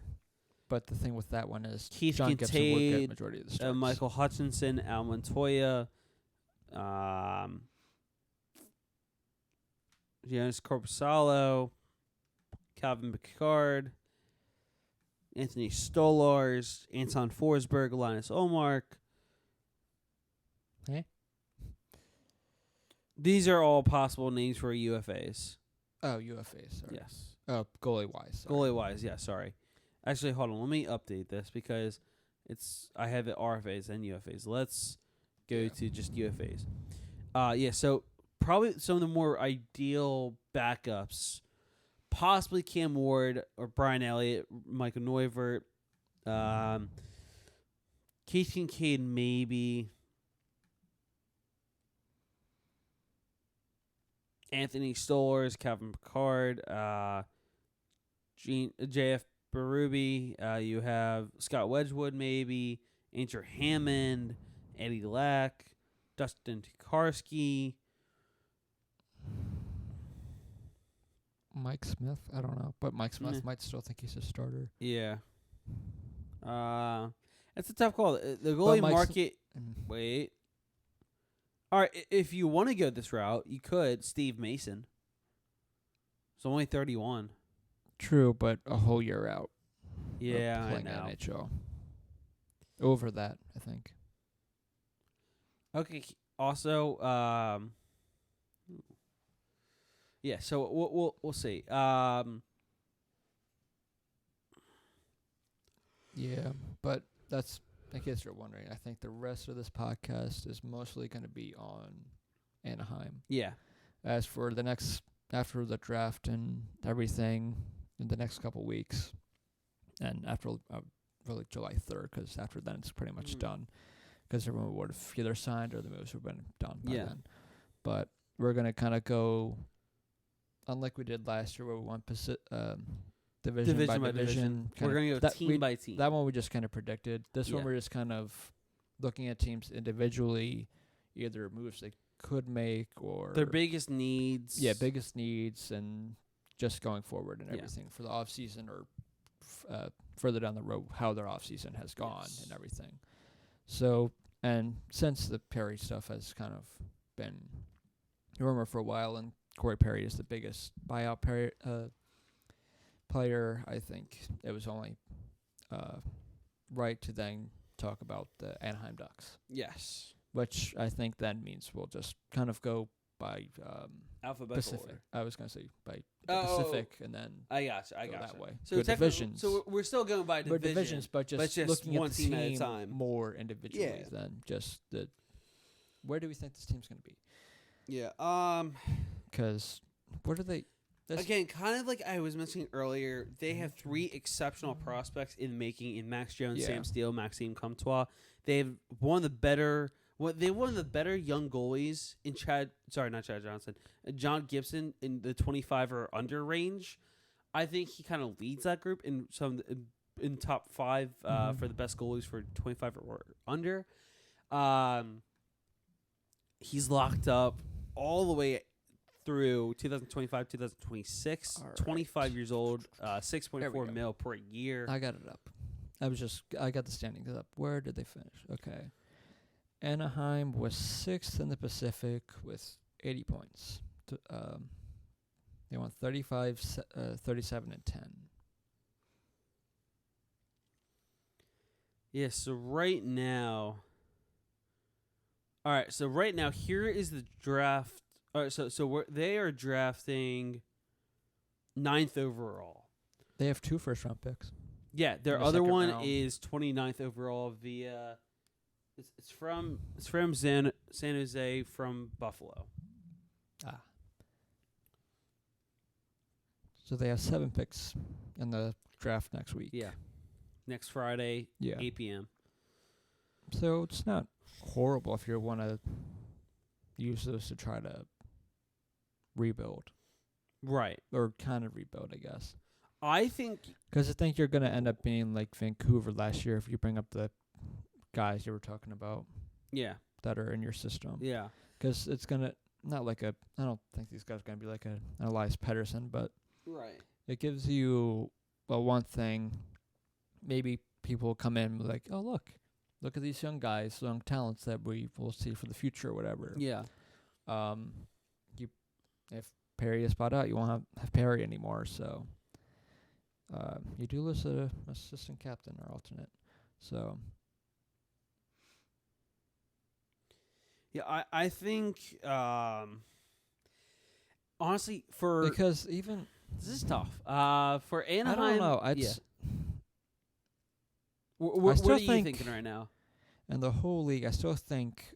but the thing with that one is Keith John Gibson would get majority of the starts. Michael Hutchinson, Al Montoya, Jonas Corpusalo, Calvin Picard, Anthony Stolars, Anton Forsberg, Linus Olmark. Hey? These are all possible names for UFAs. Oh, UFAs. Sorry. Yes. Goalie-wise. Goalie-wise, yeah, sorry. Actually, hold on. Let me update this because I have it RFAs and UFAs. Let's go to just UFAs. So probably some of the more ideal backups, possibly Cam Ward or Brian Elliott, Michael Neuvert, Keith Kincaid maybe, Anthony Stolars, Calvin Picard, JF Berube. You have Scott Wedgwood maybe, Andrew Hammond, Eddie Lack, Dustin Tokarski. Mike Smith, I don't know, but Mike Smith might still think he's a starter. Yeah. It's a tough call. The goalie market. Wait. All right, if you want to go this route, you could. Steve Mason. He's only 31. True, but a whole year out. Yeah, playing I know. NHL. Over that, I think. Okay. Also, yeah. So we'll see. Yeah, but that's, in case you're wondering, I think the rest of this podcast is mostly going to be on Anaheim. Yeah. As for the next, after the draft and everything in the next couple weeks, and after really July 3rd, because after then it's pretty much done, because everyone would have either signed or the moves would have been done by then. But we're going to kind of go, unlike we did last year where we went division by division. We're going to go team by team. That one we just kind of predicted. This one we're just kind of looking at teams individually, either moves they could make or their biggest needs. Yeah, biggest needs, and just going forward and everything for the off season or further down the road, how their off season has gone and everything. So, and since the Perry stuff has kind of been a rumor for a while, and Corey Perry is the biggest buyout player, I think it was only right to then talk about the Anaheim Ducks. Yes. Which I think then means we'll just kind of go by Alphabetical Pacific. order. I was going to say by the Pacific and then I gotcha. that way. So divisions. So we're still going by division. Divisions, but just looking one at the team at a time. more individually than just the. Where do we think this team's going to be? Yeah. Because what are they? Again, kind of like I was mentioning earlier, they have 3 exceptional prospects in Max Jones, Sam Steele, Maxime Comtois. They have one of the better young goalies in John Gibson in the 25 or under range. I think he kind of leads that group in top 5 for the best goalies for 25 or under. He's locked up all the way through 2025, 2026. Right. 25 years old, $6.4 million per year. I got it up. I got the standings up. Where did they finish? Okay. Anaheim was 6th in the Pacific with 80 points. They won 35, 37, and 10. Yeah, so right now... All right, so right now, here is the draft. All right, so they are drafting 9th overall. They have 2 first-round picks. Yeah, their other one is 29th overall via... It's from San Jose from Buffalo. Ah. So they have 7 picks in the draft next week. Yeah. Next Friday, 8 p.m. So it's not horrible if you want to use those to try to rebuild. Right. Or kind of rebuild, I guess. I think... Because I think you're going to end up being like Vancouver last year if you bring up the guys you were talking about. Yeah. That are in your system. Yeah. Because it's going to... Not like a... I don't think these guys are going to be like an Elias Pettersson, but... Right. It gives you... Well, one thing... Maybe people will come in and be like, oh, look at these young guys, young talents that we will see for the future or whatever. Yeah. If Perry is bought out, you won't have Perry anymore. So you do lose an assistant captain or alternate. So yeah, I think honestly because even this is tough. For Anaheim, I don't know. What are you thinking right now? And the whole league, I still think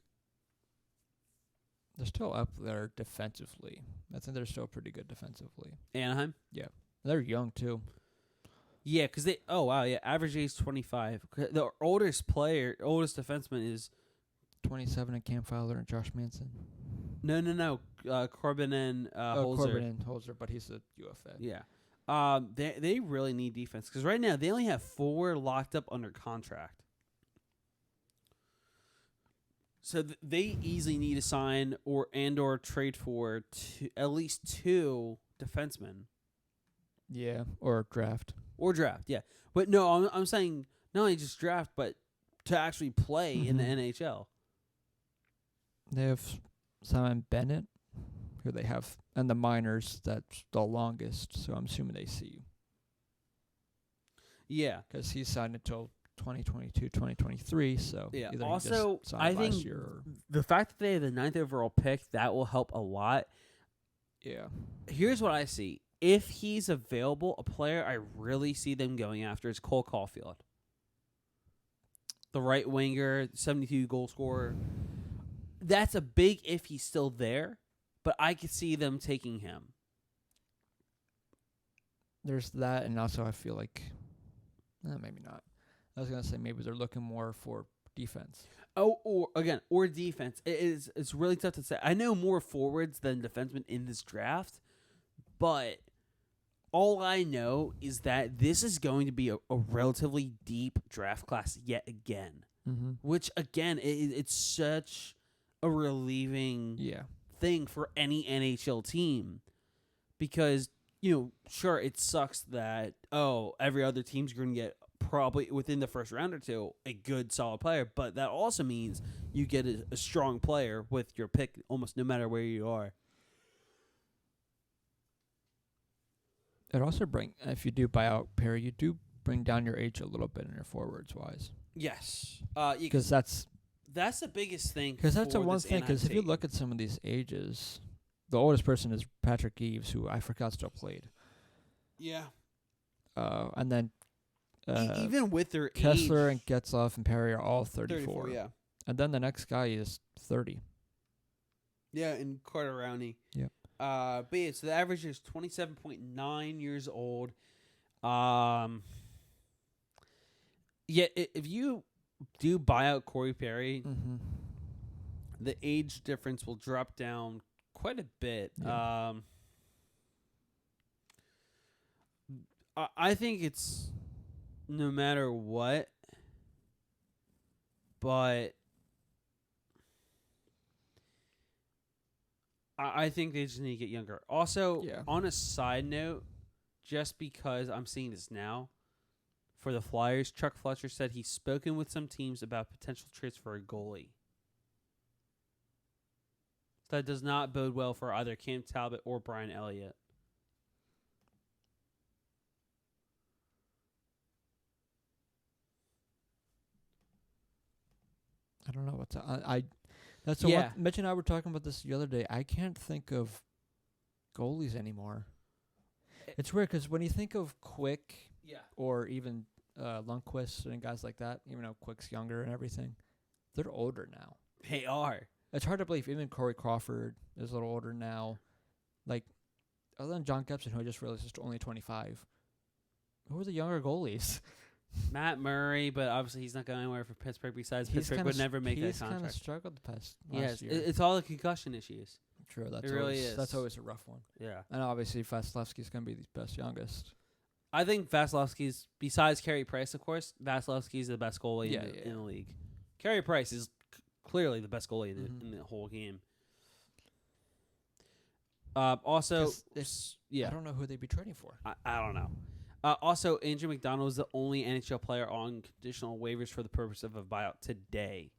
they're still up there defensively. I think they're still pretty good defensively. Anaheim? Yeah. They're young, too. Yeah, because they... Oh, wow, yeah. Average age 25. The oldest defenseman is... 27 and Cam Fowler and Josh Manson. No. Corbin and Holzer. Corbin and Holzer, but he's a UFA. Yeah. They really need defense because right now they only have 4 locked up under contract. So they easily need to sign or trade for at least 2 defensemen. Yeah, or draft. Yeah. But no, I'm saying not only just draft, but to actually play in the NHL. They have Simon Bennett, who they have, and the minors, that's the longest, so I'm assuming they see. Yeah. Because he signed until 2022, 2023, so yeah. Either also, he just I signed think last year or the fact that they have the 9th overall pick, that will help a lot. Yeah. Here's what I see. If he's available, a player I really see them going after is Cole Caulfield. The right winger, 72 goal scorer. That's a big if he's still there, but I could see them taking him. There's that, and also I feel like, maybe not. I was going to say maybe they're looking more for defense. Oh, or defense. It's really tough to say. I know more forwards than defensemen in this draft, but all I know is that this is going to be a relatively deep draft class yet again, which, again, it's such a relieving thing for any NHL team because, sure, it sucks that, every other team's going to get probably within the first round or 2 a good, solid player, but that also means you get a strong player with your pick almost no matter where you are. It also if you do buy out Perry, you do bring down your age a little bit in your forwards wise. Yes. Because that's the biggest thing. Because that's the one thing. Because if you look at some of these ages, the oldest person is Patrick Eaves, who I forgot still played. Yeah. And then even with their Kessler age, and Getzlaf and Perry are all 34. Yeah. And then the next guy is 30. Yeah, and Carter Rowney. Yep. But yeah, so the average is 27.9 years old. Yeah, if you do buy out Corey Perry, the age difference will drop down quite a bit. Yeah. I think it's no matter what, but I think they just need to get younger. Also, on a side note, just because I'm seeing this now, for the Flyers, Chuck Fletcher said he's spoken with some teams about potential trades for a goalie. That does not bode well for either Cam Talbot or Brian Elliott. I don't know what's that's the one. Mitch and I were talking about this the other day. I can't think of goalies anymore. It's weird because when you think of Quick, or even Lundqvist and guys like that, even though Quick's younger and everything, they're older now. They are. It's hard to believe. Even Corey Crawford is a little older now. Like, other than John Gibson, who I just realized is only 25. Who are the younger goalies? Matt Murray, but obviously he's not going anywhere for Pittsburgh. Besides, Pittsburgh would never make that contract. He's kind of struggled the past last year. It's all the concussion issues. True, it really is. That's always a rough one. Yeah, and obviously Vasilevsky's going to be the best youngest. I think Vasilevsky's, besides Carey Price, of course, Vasilevsky's the best goalie in the league. Carey Price is clearly the best goalie in the whole game. Also, I don't know who they'd be trading for. I don't know. Also, Andrew MacDonald is the only NHL player on conditional waivers for the purpose of a buyout today.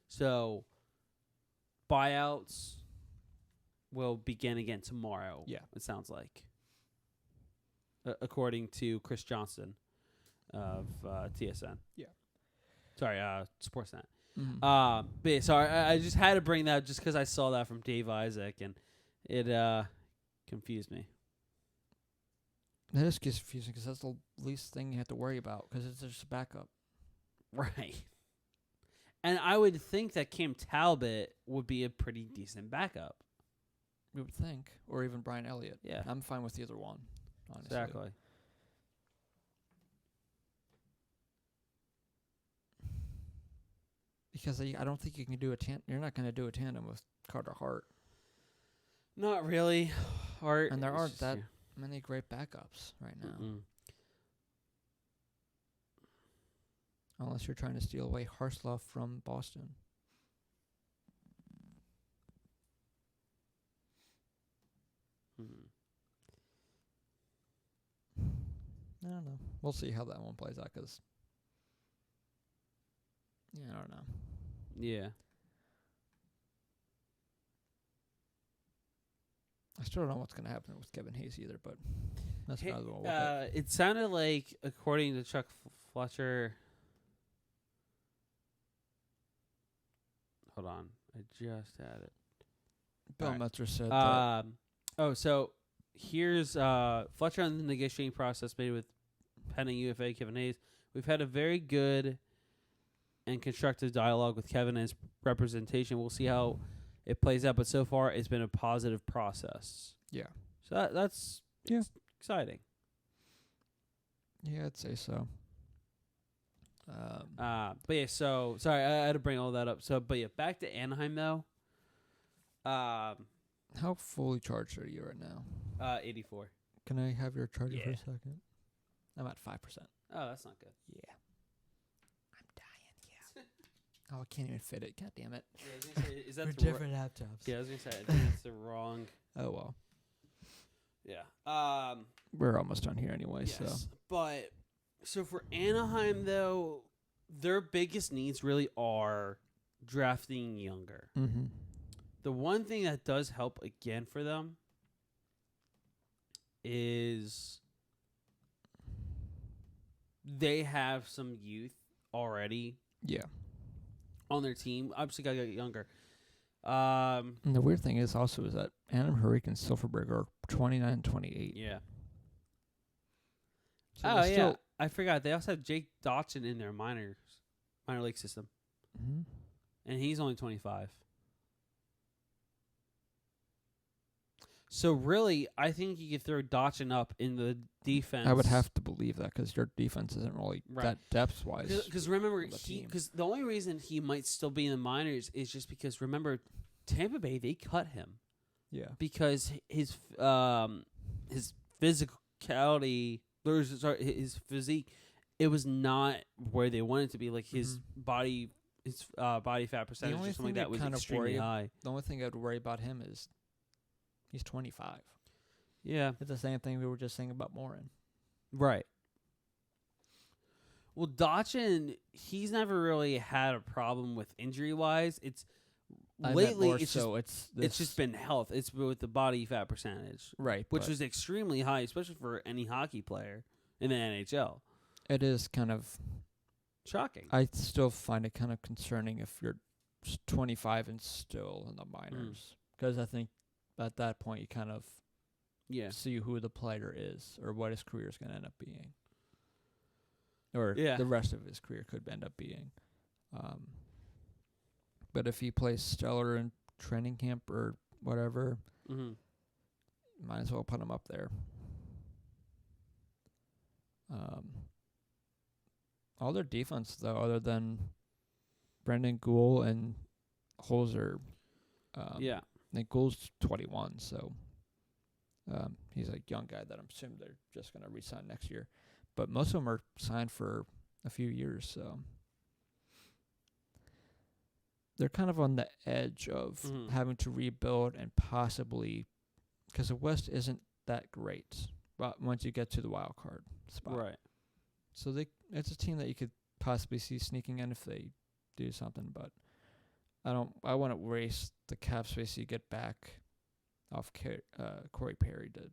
So, buyouts will begin again tomorrow. Yeah, it sounds like, according to Chris Johnson of TSN. Yeah, sorry, Sportsnet. But yeah, sorry, I just had to bring that just because I saw that from Dave Isaac and it confused me. That is confusing because that's the least thing you have to worry about because it's just a backup. Right. And I would think that Cam Talbot would be a pretty decent backup. You would think. Or even Brian Elliott. Yeah. I'm fine with either one, honestly. Exactly. Because I don't think you can do a tandem. You're not going to do a tandem with Carter Hart. Not really. Hart. And there aren't that many great backups right now. Unless you're trying to steal away Harsloff from Boston. I don't know. We'll see how that one plays out because, I don't know. Yeah. I still don't know what's going to happen with Kevin Hayes either, but that's another one. It sounded like, according to Chuck Fletcher... Hold on. I just had it. Bill Metzer said that. So here's Fletcher on the negotiating process made with pending UFA Kevin Hayes. We've had a very good and constructive dialogue with Kevin and his representation. We'll see how it plays out, but so far it's been a positive process. Yeah. So that's exciting. Yeah, I'd say so. But yeah, so sorry, I had to bring all that up. So, but yeah, back to Anaheim though. How fully charged are you right now? 84. Can I have your charger for a second? I'm at 5%. Oh, that's not good. Yeah. I'm dying. Yeah. Oh, I can't even fit it. God damn it. Yeah, I was gonna say, is that we're different laptops? Yeah, I was gonna say I think it's the wrong. Oh well. Yeah. We're almost done here anyway. Yes, so. But so for Anaheim though, their biggest needs really are drafting younger. Mm-hmm. The one thing that does help again for them is they have some youth already. Yeah. On their team. Obviously, got to get younger. And the weird thing is that Adam Henrique and Silverberg are 29 and 28. Yeah. So yeah. I forgot. They also have Jake Dotson in their minor league system. Mm-hmm. And he's only 25. So really, I think you could throw Dotson up in the defense. I would have to believe that because your defense isn't really that depth-wise. Because remember, the only reason he might still be in the minors is just because, remember, Tampa Bay, they cut him. Yeah. Because his physicality, his physique, it was not where they wanted it to be. Like his body fat percentage or something like that was extremely high. The only thing I would worry about him is he's 25. Yeah. It's the same thing we were just saying about Morin. Right. Well, Dotson, he's never really had a problem with injury-wise. Lately, it's just been health. It's been with the body fat percentage. Right. Which was extremely high, especially for any hockey player in the NHL. It is kind of shocking. I still find it kind of concerning if you're 25 and still in the minors. Because I think at that point you kind of see who the player is or what his career is going to end up being. Or the rest of his career could end up being. But if he plays stellar in training camp or whatever, might as well put him up there. All their defense, though, other than Brendan Gould and Holzer, I think Gould's 21, so he's a young guy that I'm assuming they're just going to re-sign next year. But most of them are signed for a few years, so they're kind of on the edge of having to rebuild and possibly, because the West isn't that great, but once you get to the wild card spot. Right. So it's a team that you could possibly see sneaking in if they do something, but I want to waste the cap space you get back off Corey Perry to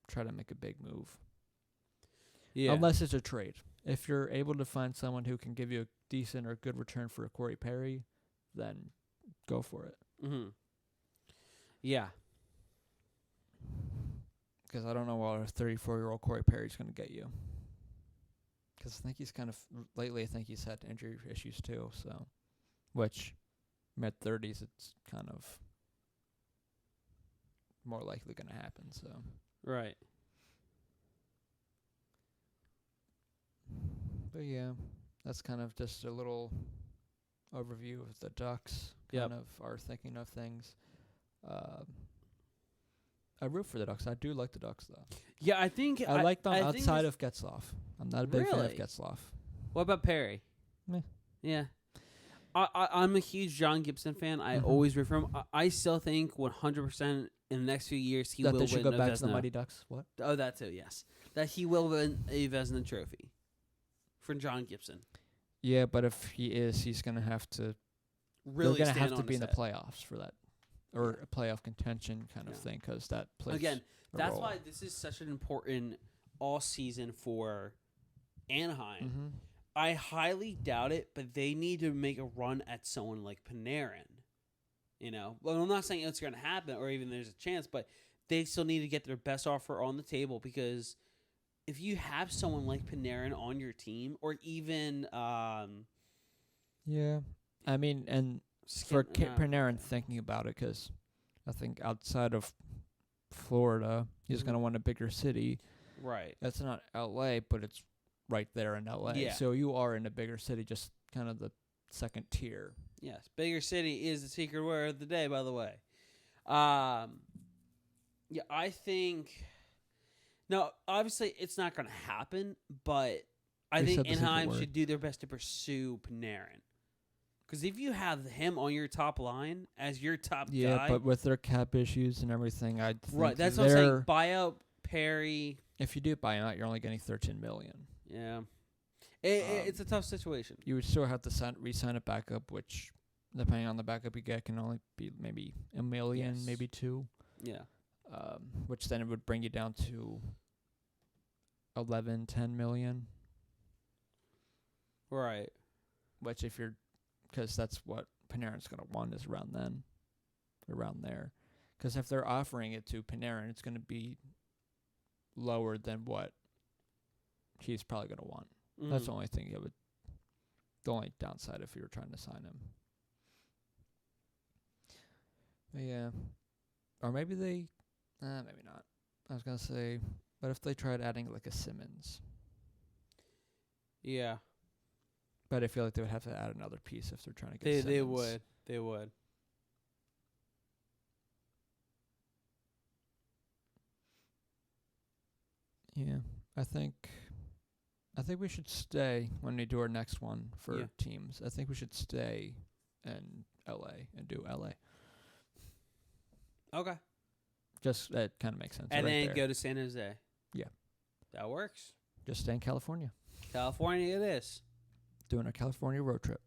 try to make a big move. Yeah. Unless it's a trade. If you're able to find someone who can give you a decent or good return for a Corey Perry, then go for it. Mm-hmm. Yeah. Because I don't know what a 34-year-old Corey Perry's going to get you. Because I think he's lately I think he's had injury issues too, so, which, mid-30s, it's kind of more likely going to happen, so. Right. But yeah, that's kind of just a little overview of the Ducks, kind of our thinking of things. I root for the Ducks. I do like the Ducks, though. Yeah, I think I like them outside of Getzlaf. I'm not a big fan of Getzlaf. What about Perry? Meh. Yeah. I'm a huge John Gibson fan. I always root for him. I still think 100% in the next few years he will win a Vezina. That they should go back to the Mighty Ducks? What? Oh, that too, yes. That he will win a Vezina trophy for John Gibson. Yeah, but if he is, he's going to have to... Really they're going to have to be in the playoffs for that. Or a playoff contention kind of thing, because that plays again, that's role. why this is such an important all-season for Anaheim. Mm-hmm. I highly doubt it, but they need to make a run at someone like Panarin. You know? Well, I'm not saying it's going to happen or even there's a chance, but they still need to get their best offer on the table, because if you have someone like Panarin on your team, or even... yeah. I mean, and... For Panarin thinking about it, because I think outside of Florida, he's going to want a bigger city. Right. That's not L.A., but it's right there in L.A. Yeah. So you are in a bigger city, just kind of the second tier. Yes. Bigger city is the secret word of the day, by the way. Yeah, I think... No, obviously it's not going to happen, but I think Anaheim should do their best to pursue Panarin. Because if you have him on your top line as your top guy... Yeah, but with their cap issues and everything, I think right, that's what I'm saying. Buyout Perry... If you do buy him out, you're only getting $13 million. Yeah. It's a tough situation. You would still have to re-sign a backup, which, depending on the backup you get, can only be maybe $1 million, maybe $2 million. Yeah. Which then it would bring you down to $10 million. Right. Which because that's what Panarin's going to want is around there. Because if they're offering it to Panarin, it's going to be lower than what he's probably going to want. Mm. That's the only thing the only downside if you were trying to sign him. But yeah. Or maybe maybe not. I was going to say, but if they tried adding like a Simmons. Yeah. But I feel like they would have to add another piece if they're trying to get Simmons. They would. Yeah, I think we should stay when we do our next one for teams. I think we should stay in LA and do LA. Okay. Just that kind of makes sense. And then go to San Jose. Yeah. That works. Just stay in California. California it is. Doing a California road trip.